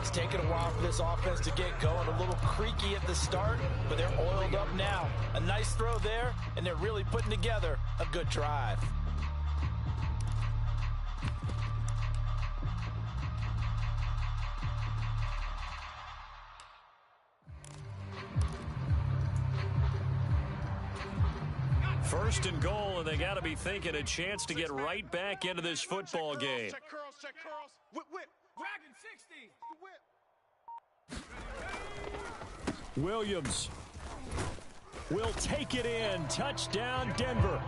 It's taken a while for this offense to get going. A little creaky at the start, but they're oiled up now. A nice throw there, and they're really putting together a good drive. First and goal, and they got to be thinking a chance to get right back into this football game. Check curls, check curls. Whip, whip. Dragon 60. Whip. Williams will take it in. Touchdown, Denver.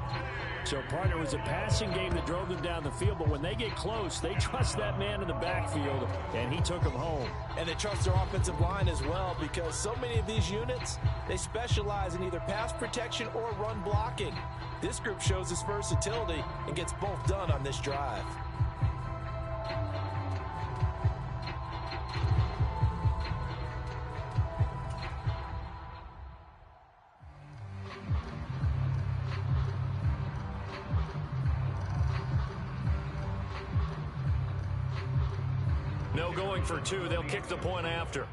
So, partner, it was a passing game that drove them down the field, but when they get close, they trust that man in the backfield, and he took them home. And they trust their offensive line as well because so many of these units, they specialize in either pass protection or run blocking. This group shows its versatility and gets both done on this drive. No going for 2. They'll kick the point after.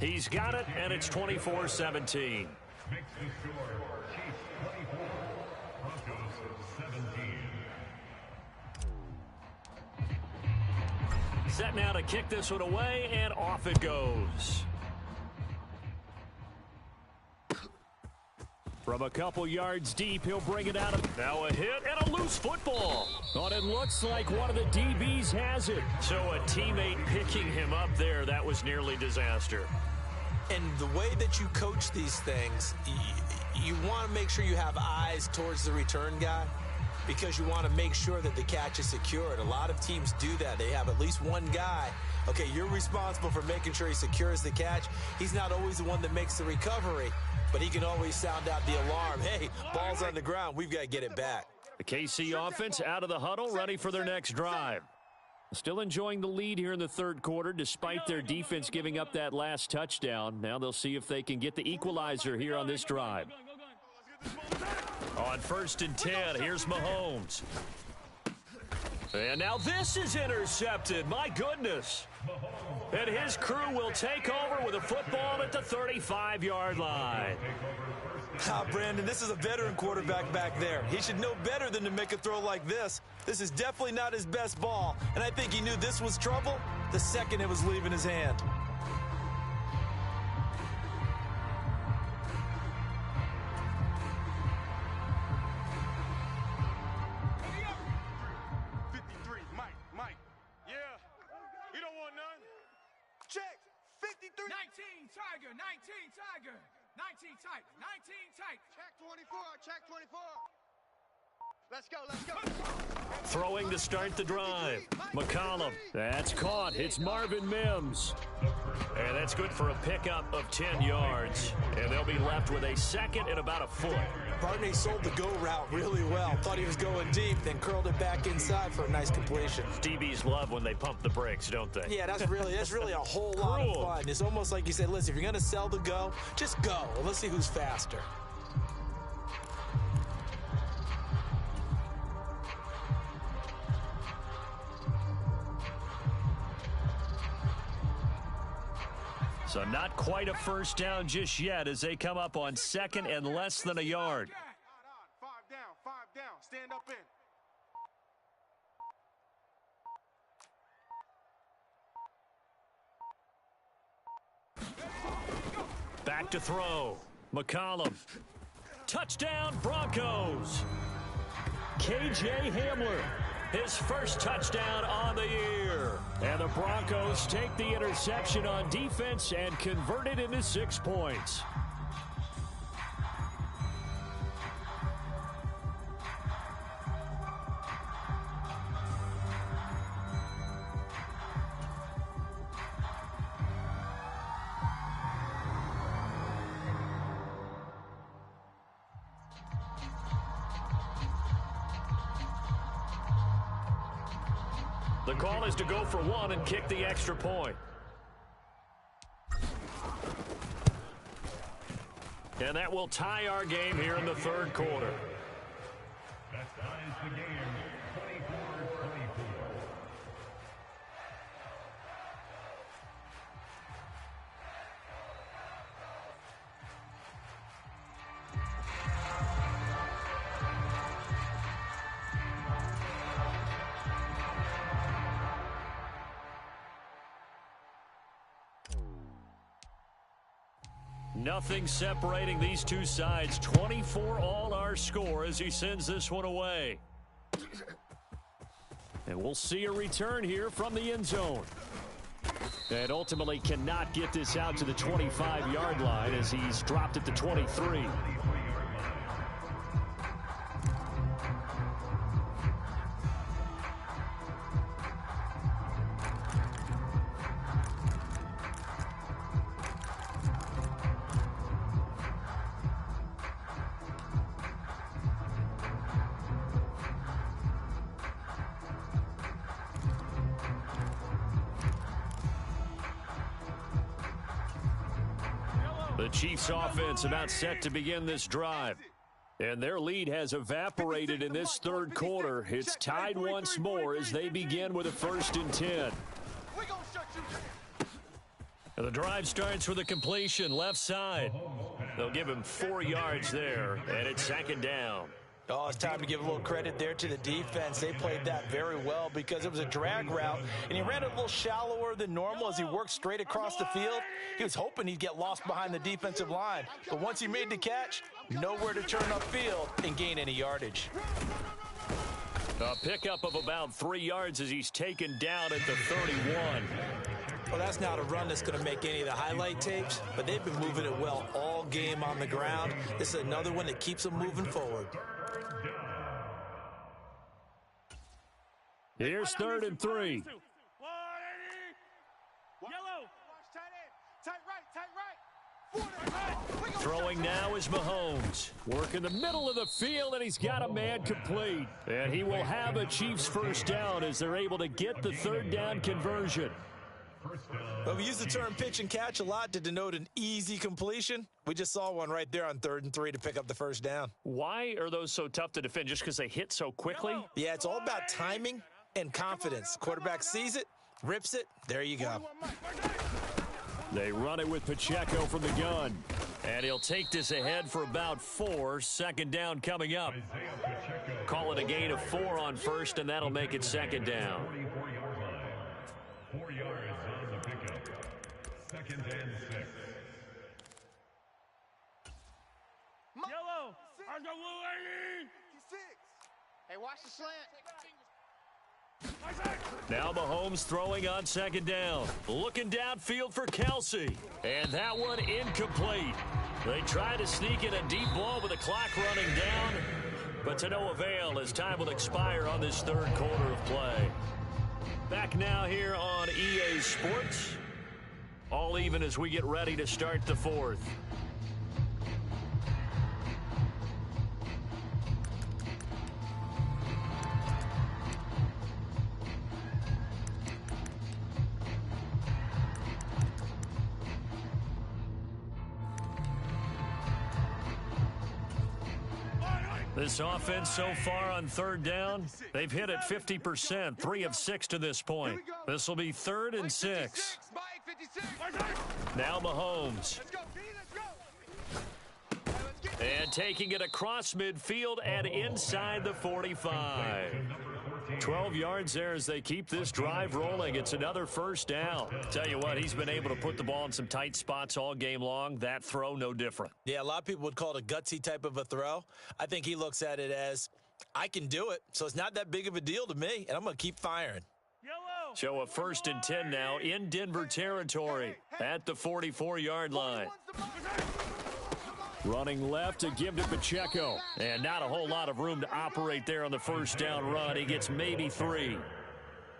He's got it, and it's 24-17. Makes the score Chiefs 24, Broncos 17. Set now to kick this one away, and off it goes. From a couple yards deep, he'll bring it out of. Now a hit and a loose football. But it looks like one of the DBs has it. So a teammate picking him up there, that was nearly disaster. And the way that you coach these things, you want to make sure you have eyes towards the return guy because you want to make sure that the catch is secured. A lot of teams do that. They have at least one guy. Okay, you're responsible for making sure he secures the catch. He's not always the one that makes the recovery, but he can always sound out the alarm. Hey, ball's on the ground. We've got to get it back. The KC offense out of the huddle, ready for their next drive. Still enjoying the lead here in the third quarter despite their defense giving up that last touchdown. Now they'll see if they can get the equalizer here on this drive. On 1st and 10, here's Mahomes. And now this is intercepted. My goodness. And his crew will take over with a football at the 35-yard line. Brandon, this is a veteran quarterback back there. He should know better than to make a throw like this. This is definitely not his best ball, and I think he knew this was trouble the second it was leaving his hand. Mike. Yeah. You don't want none. Check. 53. 19 Tiger. 19 Tiger. 19 tight. 19 tight. Check 24. Check 24. Let's go. Let's go. Throwing to start the drive. McCollum. That's caught. It's Marvin Mims. And that's good for a pickup of 10 yards. And they'll be left with a second and about a foot. Barney sold the go route really well. Thought he was going deep, then curled it back inside for a nice completion. DBs love when they pump the brakes, don't they? Yeah, that's really a whole lot of fun. It's almost like you said, listen, if you're going to sell the go, just go. Let's see who's faster. So not quite a first down just yet as they come up on second and less than a yard. 5 down. Stand up in. Back to throw. McCollum. Touchdown, Broncos. KJ Hamler, his first touchdown on the year. And the Broncos take the interception on defense and convert it into 6 points. The call is to go for one and kick the extra point. And that will tie our game here in the third quarter. That ties the game 24-24. Nothing separating these two sides. 24 all our score as he sends this one away. And we'll see a return here from the end zone. And ultimately cannot get this out to the 25-yard line as he's dropped at the 23. The Chiefs offense about set to begin this drive. And their lead has evaporated in this third quarter. It's tied once more as they begin with a 1st and 10. And the drive starts with a completion left side. They'll give him 4 yards there, and it's 2nd down. Oh, it's time to give a little credit there to the defense. They played that very well because it was a drag route, and he ran it a little shallower than normal as he worked straight across the field. He was hoping he'd get lost behind the defensive line, but once he made the catch, nowhere to turn upfield and gain any yardage. A pickup of about 3 yards as he's taken down at the 31. Well, that's not a run that's going to make any of the highlight tapes, but they've been moving it well all game on the ground. This is another one that keeps them moving forward. Here's 3rd and 3. Throwing now is Mahomes. Working the middle of the field, and he's got a man complete. And he will have a Chiefs first down as they're able to get the 3rd down conversion. Well, we use the term pitch and catch a lot to denote an easy completion. We just saw one right there on 3rd and 3 to pick up the 1st down. Why are those so tough to defend? Just because they hit so quickly? Yeah, it's all about timing and confidence. Quarterback sees it, rips it, there you go. They run it with Pacheco from the gun. And he'll take this ahead for about 4. 2nd down coming up. Call it a gain of 4 on 1st, and that'll make it 2nd down. 4 yards on the pickup. 2nd and 6. Yellow. Ours go blue 80. 6. Hey, watch the slant. Now Mahomes throwing on 2nd down. Looking downfield for Kelsey. And that one incomplete. They try to sneak in a deep ball with the clock running down, but to no avail as time will expire on this 3rd quarter of play. Back now here on EA Sports. All even as we get ready to start the 4th. This offense so far on 3rd down, they've hit it 50%, 3 of 6 to this point. This will be 3rd and 6. Now Mahomes. Let's go, B, let's go. Hey, let's get And taking it across midfield and inside the 45. 12 yards there as they keep this drive rolling. It's another first down. Tell you what, he's been able to put the ball in some tight spots all game long. That throw, no different. Yeah, a lot of people would call it a gutsy type of a throw. I think he looks at it as, I can do it, so it's not that big of a deal to me, and I'm going to keep firing. Yellow. So a 1st and 10 now in Denver territory at the 44-yard line. Running left to give to Pacheco. And not a whole lot of room to operate there on the first down run. He gets maybe 3.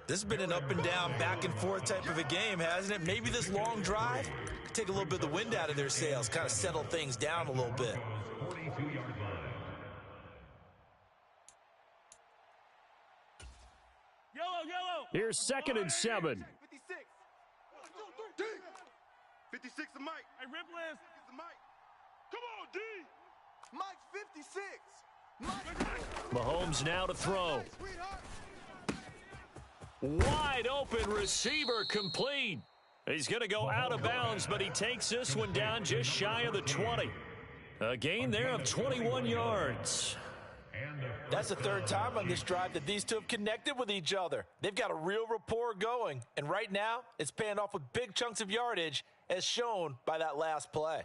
This has been an up and down, back and forth type of a game, hasn't it? Maybe this long drive could take a little bit of the wind out of their sails, kind of settle things down a little bit. 42-yard line. Yellow. Here's 2nd and 7. 56. 56 to Mike. Hey, Ripless. It's the Mike. Come on, D. Mike's 56. Mike. Mahomes now to throw. Sweetheart. Wide open receiver complete. He's going to go out of bounds, but he takes this one down just shy of the 20. A gain there of 21 yards. That's the 3rd time on this drive that these two have connected with each other. They've got a real rapport going, and right now it's paying off with big chunks of yardage as shown by that last play.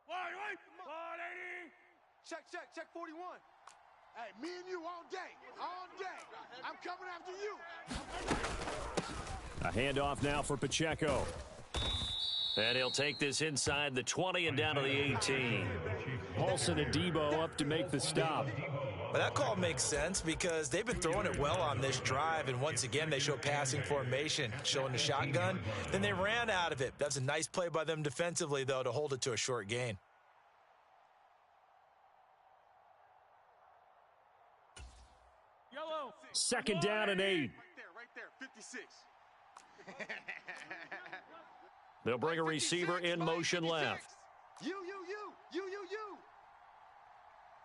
Wide. Check 41. Hey, me and you all day. I'm coming after you. A handoff now for Pacheco. And he'll take this inside the 20 and down to the 18. Paulson and Debo up to make the stop. But that call makes sense because they've been throwing it well on this drive, and once again they show passing formation, showing the shotgun. Then they ran out of it. That's a nice play by them defensively, though, to hold it to a short gain. Yellow. 2nd down and 8. Right there. 56. They'll bring a receiver in motion left. You.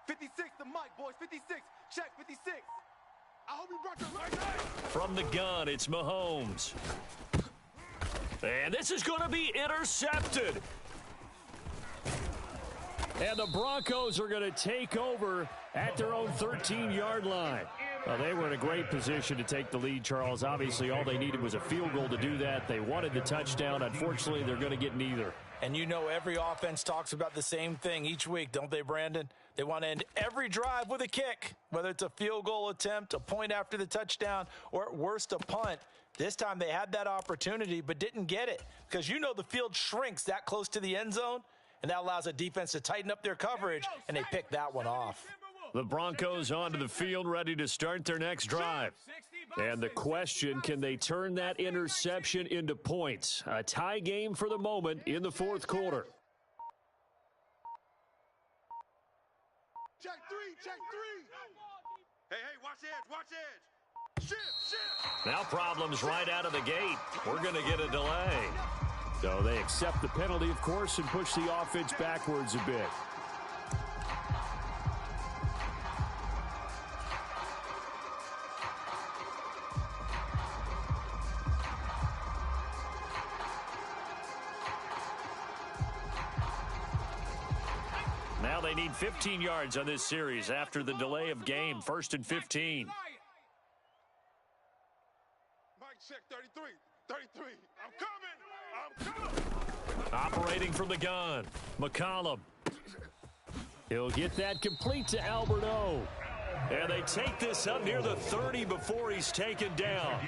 56 to Mike, boys. 56. Check 56. I hope you brought your right side. From the gun, it's Mahomes. And this is going to be intercepted. And the Broncos are going to take over at their own 13-yard line. Well, they were in a great position to take the lead, Charles. Obviously, all they needed was a field goal to do that. They wanted the touchdown. Unfortunately, they're going to get neither. And you know every offense talks about the same thing each week, don't they, Brandon? They want to end every drive with a kick, whether it's a field goal attempt, a point after the touchdown, or at worst a punt. This time they had that opportunity but didn't get it because you know the field shrinks that close to the end zone, and that allows a defense to tighten up their coverage, and they pick that one off. The Broncos onto the field, ready to start their next drive. And the question, can they turn that interception into points? A tie game for the moment in the 4th quarter. Check 3. Hey, watch edge. Shift. Now problems right out of the gate. We're going to get a delay. So they accept the penalty, of course, and push the offense backwards a bit. Now they need 15 yards on this series after the delay of game. 1st and 15. Mike, check 33. I'm coming. Operating from the gun, McCollum. He'll get that complete to Alberto. And they take this up near the 30 before he's taken down.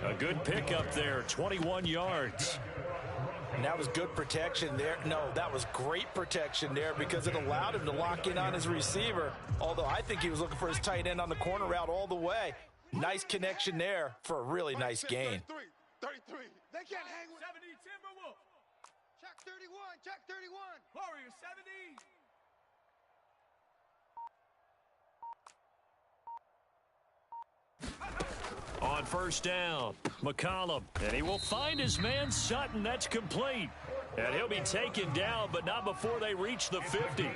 A good pickup there, 21 yards. And that was good protection there. No, that was great protection there because it allowed him to lock in on his receiver, although I think he was looking for his tight end on the corner route all the way. Nice connection there for a really nice gain. 33. They can't hang with 70 Timberwolf. Check 31. Check 31. Warriors 70. on first down. McCollum, and he will find his man Sutton. That's complete. And he'll be taken down, but not before they reach the 50.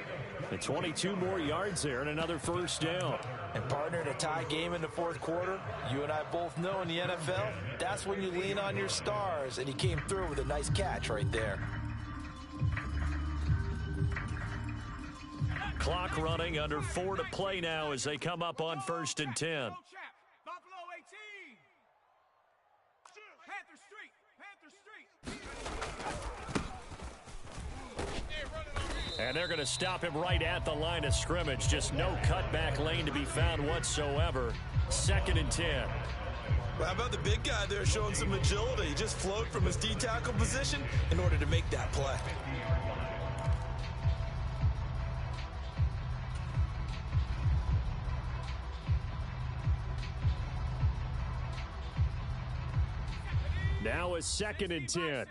And 22 more yards there and another first down. And partner, in a tie game in the fourth quarter, you and I both know in the NFL, that's when you lean on your stars, and he came through with a nice catch right there. Clock running, under 4 to play now as they come up on 1st and 10. Buffalo 18. Panther Street. And they're going to stop him right at the line of scrimmage. Just no cutback lane to be found whatsoever. 2nd and 10. Well, how about the big guy there showing some agility? He just flowed from his D-tackle position in order to make that play. Now a 2nd and 10. 60 Bison.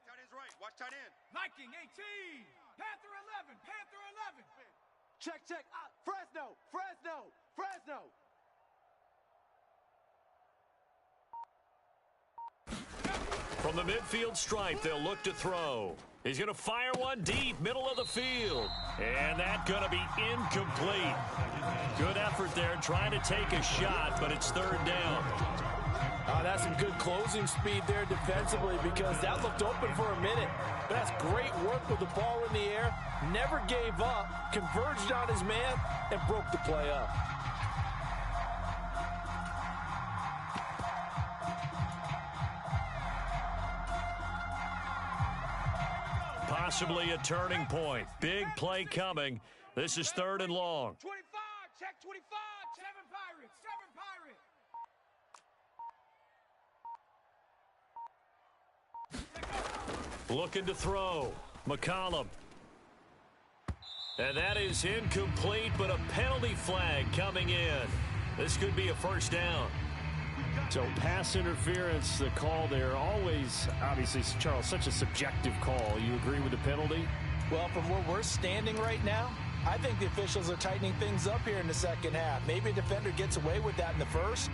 Tight end's right. Watch tight end. Viking 18. Panther 11. Panther 11. Check, check. Fresno. Fresno. Fresno. From the midfield stripe, they'll look to throw. He's going to fire one deep, middle of the field. And that's going to be incomplete. Good effort there, trying to take a shot, but it's 3rd down. That's some good closing speed there defensively, because that looked open for a minute. But that's great work with the ball in the air. Never gave up, converged on his man, and broke the play up. Possibly a turning point. Big play coming. This is 3rd and long. 25. Check 25. 7 Pirates. 7 Pirates. Looking to throw. McCollum. And that is incomplete, but a penalty flag coming in. This could be a 1st down. So pass interference, the call there, always, obviously, Charles, such a subjective call. You agree with the penalty? Well, from where we're standing right now, I think the officials are tightening things up here in the second half. Maybe a defender gets away with that in the first,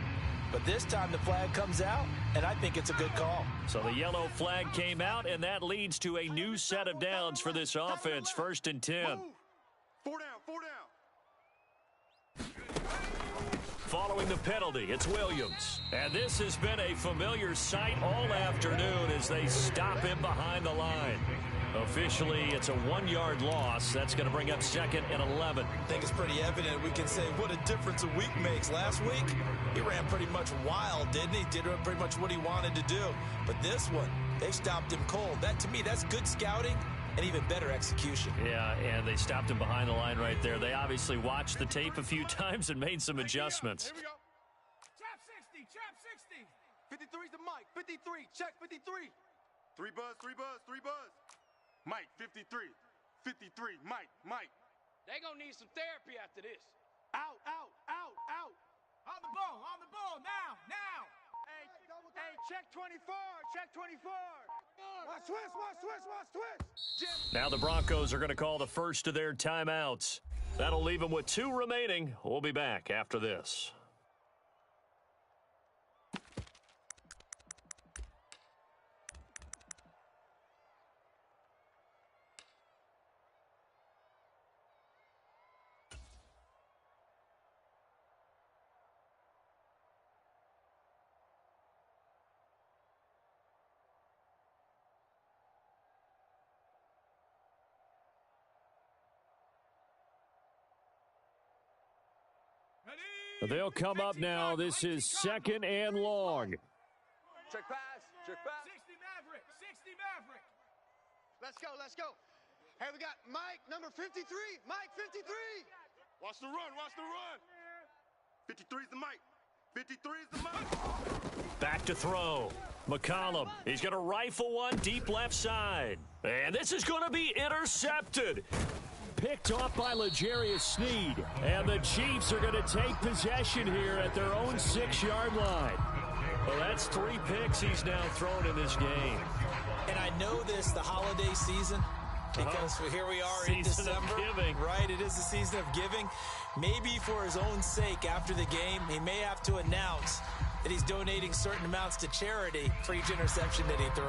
but this time the flag comes out, and I think it's a good call. So the yellow flag came out, and that leads to a new set of downs for this offense. 1st and 10. 4 down. 4 down. Following the penalty, it's Williams. And this has been a familiar sight all afternoon as they stop him behind the line. Officially, it's a 1-yard loss. That's going to bring up 2nd and 11. I think it's pretty evident. We can say what a difference a week makes. Last week, he ran pretty much wild, didn't he? Did pretty much what he wanted to do. But this one, they stopped him cold. That, to me, that's good scouting and even better execution. Yeah, and they stopped him behind the line right there. They obviously watched the tape a few times and made some adjustments. Here we go. Trap 60. Trap 60. 53's the Mike. 53. Check 53. 3 buzz. 3 buzz. 3 buzz. Mike, 53. 53. Mike. They gonna need some therapy after this. Out. On the ball, now. Hey, check 24. Check 24. Watch twist. Now the Broncos are going to call the first of their timeouts. That'll leave them with 2 remaining. We'll be back after this. They'll come up now. This is 2nd and long. Check pass. 60 Maverick. Let's go. Hey, we got Mike, number 53. Mike, 53. Watch the run. 53's the Mike. 53's the Mike. Back to throw. McCollum. He's going to rifle one deep left side. And this is going to be intercepted. Picked off by L'Jarius Sneed. And the Chiefs are going to take possession here at their own 6-yard line. Well, that's 3 picks he's now thrown in this game. And I know this, the holiday season, Because here we are in Season of December. giving. Right, it is the season of giving. Maybe for his own sake after the game, he may have to announce that he's donating certain amounts to charity for each interception that he threw.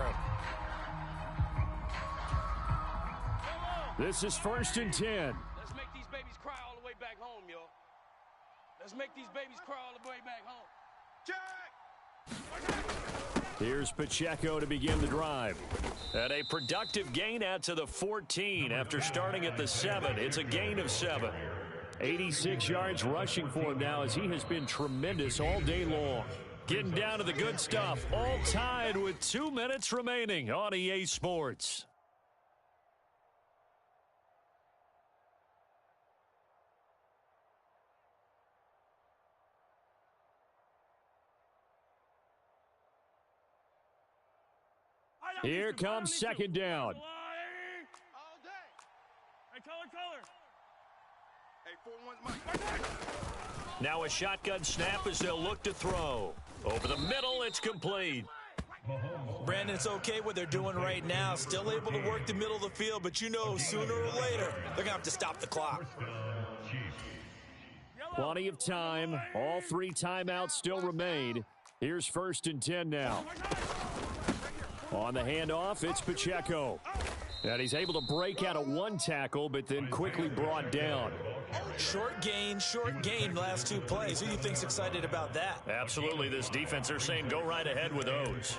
This is 1st and 10. Let's make these babies cry all the way back home, yo. Let's make these babies cry all the way back home. Here's Pacheco to begin the drive. And a productive gain out to the 14 after starting at the 7. It's a gain of 7. 86 yards rushing for him now as he has been tremendous all day long. Getting down to the good stuff. All tied with 2 minutes remaining on EA Sports. Here comes 2nd down. All day. Hey, color. Hey, 4-1's Mike. Now a shotgun snap as they'll look to throw. Over the middle, it's complete. Brandon, it's okay what they're doing right now. Still able to work the middle of the field, but you know sooner or later they're going to have to stop the clock. Plenty of time. All 3 timeouts still remain. Here's 1st and 10 now. On the handoff, it's Pacheco. And he's able to break out of 1 tackle, but then quickly brought down. Short gain last 2 plays. Who do you think's excited about that? Absolutely, this defense, they're saying go right ahead with those.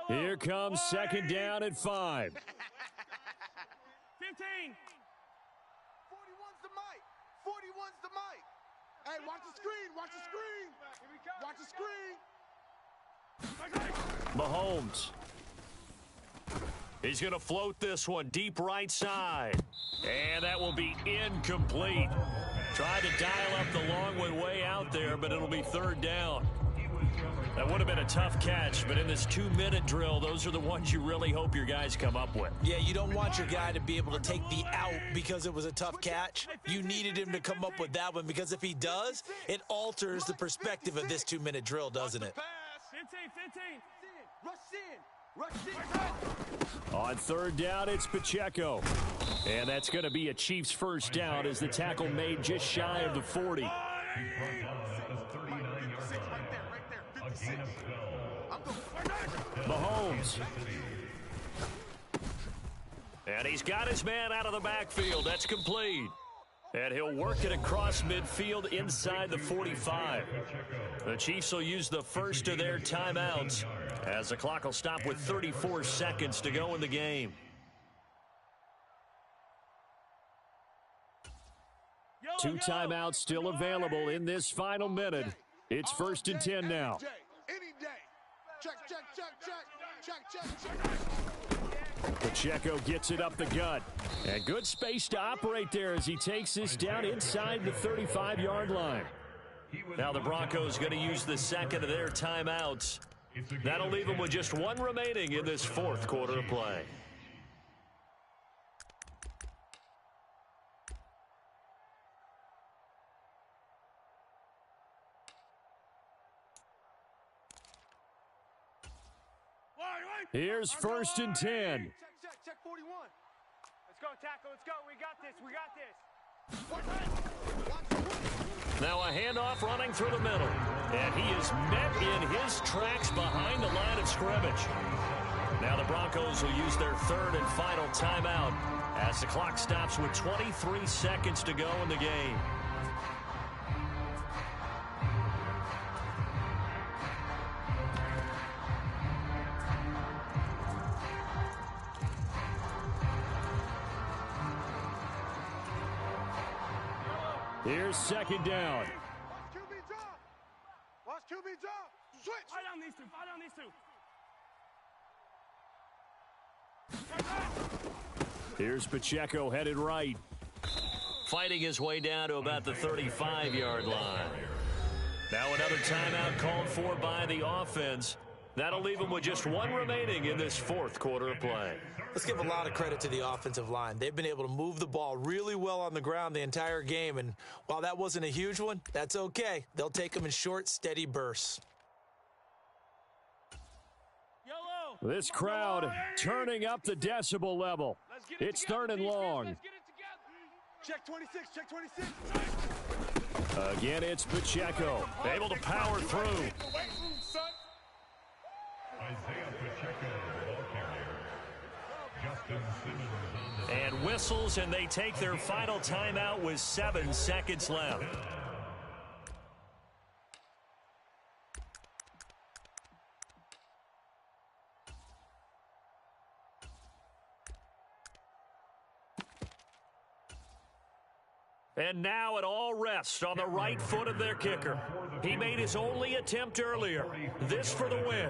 Here comes 2nd down at 5. 15. 41's the mic. 41's the mic. Hey, watch the screen. Watch the screen. Watch the screen. Mahomes. He's going to float this one deep right side. And that will be incomplete. Tried to dial up the long way out there, but it'll be 3rd down. That would have been a tough catch, but in this 2-minute drill, those are the ones you really hope your guys come up with. Yeah, you don't want your guy to be able to take the out because it was a tough catch. You needed him to come up with that one because if he does, it alters the perspective of this 2-minute drill, doesn't it? 15. Rush in. On 3rd down, it's Pacheco. And that's going to be a Chiefs 1st down as the tackle made just shy of the 40. Mahomes. And he's got his man out of the backfield. That's complete. And he'll work it across midfield inside the 45. The Chiefs will use the first of their timeouts as the clock will stop with 34 seconds to go in the game. Two timeouts still available in this final minute. It's 1st and 10 now. Any day. Check. Pacheco gets it up the gut. And good space to operate there as he takes this down inside the 35-yard line. Now the Broncos going to use the second of their timeouts. That'll leave them with just 1 remaining in this 4th quarter of play. Here's 1st and 10. Check 41. Let's go, tackle. Let's go. We got this. Now a handoff running through the middle. And he is met in his tracks behind the line of scrimmage. Now the Broncos will use their 3rd and final timeout as the clock stops with 23 seconds to go in the game. Here's 2nd down. Watch QB drop. Switch. Fight on these two. Here's Pacheco headed right. Fighting his way down to about the 35-yard line. Now another timeout called for by the offense. That'll leave them with just 1 remaining in this 4th quarter of play. Let's give a lot of credit to the offensive line. They've been able to move the ball really well on the ground the entire game, and while that wasn't a huge one, that's okay. They'll take them in short, steady bursts. This crowd turning up the decibel level. It's third and long. Check 26, check 26. Again, it's Pacheco, able to power through. Isaiah Pacheco, ball carrier. Justin Simmons on the And whistles, and they take their final timeout with 7 seconds left. And now it all rests on the right foot of their kicker. He made his only attempt earlier. This for the win.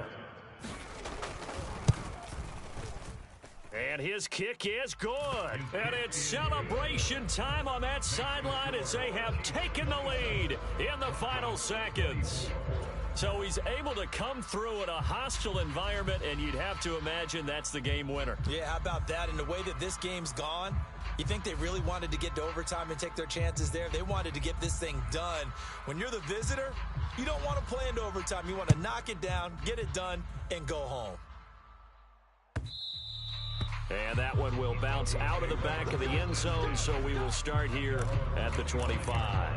And his kick is good. And it's celebration time on that sideline as they have taken the lead in the final seconds. So he's able to come through in a hostile environment, and you'd have to imagine that's the game winner. Yeah, how about that? And the way that this game's gone, you think they really wanted to get to overtime and take their chances there? They wanted to get this thing done. When you're the visitor, you don't want to play into overtime. You want to knock it down, get it done, and go home. And that one will bounce out of the back of the end zone, so we will start here at the 25.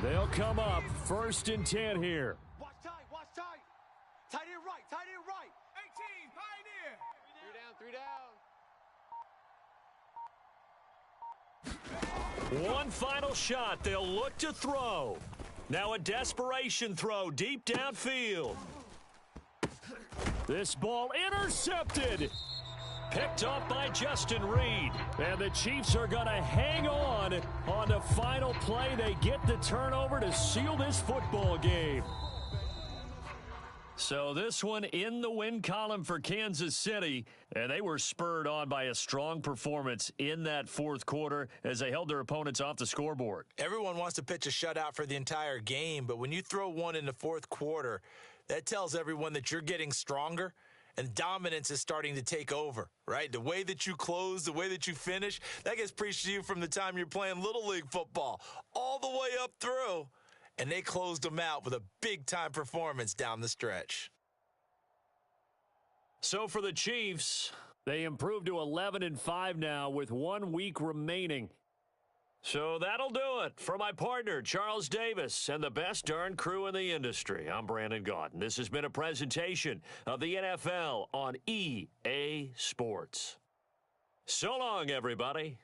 They'll come up 1st and 10 here. Watch tight, watch tight. Tight end right, tight end right. 18, pioneer. 3 down, 3 down. One final shot. They'll look to throw. Now a desperation throw deep downfield. This ball intercepted. Picked off by Justin Reed. And the Chiefs are going to hang on the final play. They get the turnover to seal this football game. So this one in the win column for Kansas City, and they were spurred on by a strong performance in that fourth quarter as they held their opponents off the scoreboard. Everyone wants to pitch a shutout for the entire game, but when you throw one in the fourth quarter, that tells everyone that you're getting stronger and dominance is starting to take over, right? The way that you close, the way that you finish, that gets preached to you from the time you're playing Little League football all the way up through. And they closed them out with a big-time performance down the stretch. So for the Chiefs, They improved to 11-5 now with 1 week remaining. so that'll do it. For my partner, Charles Davis, and the best darn crew in the industry, I'm Brandon Gaudin. This has been a presentation of the NFL on EA Sports. So long, everybody.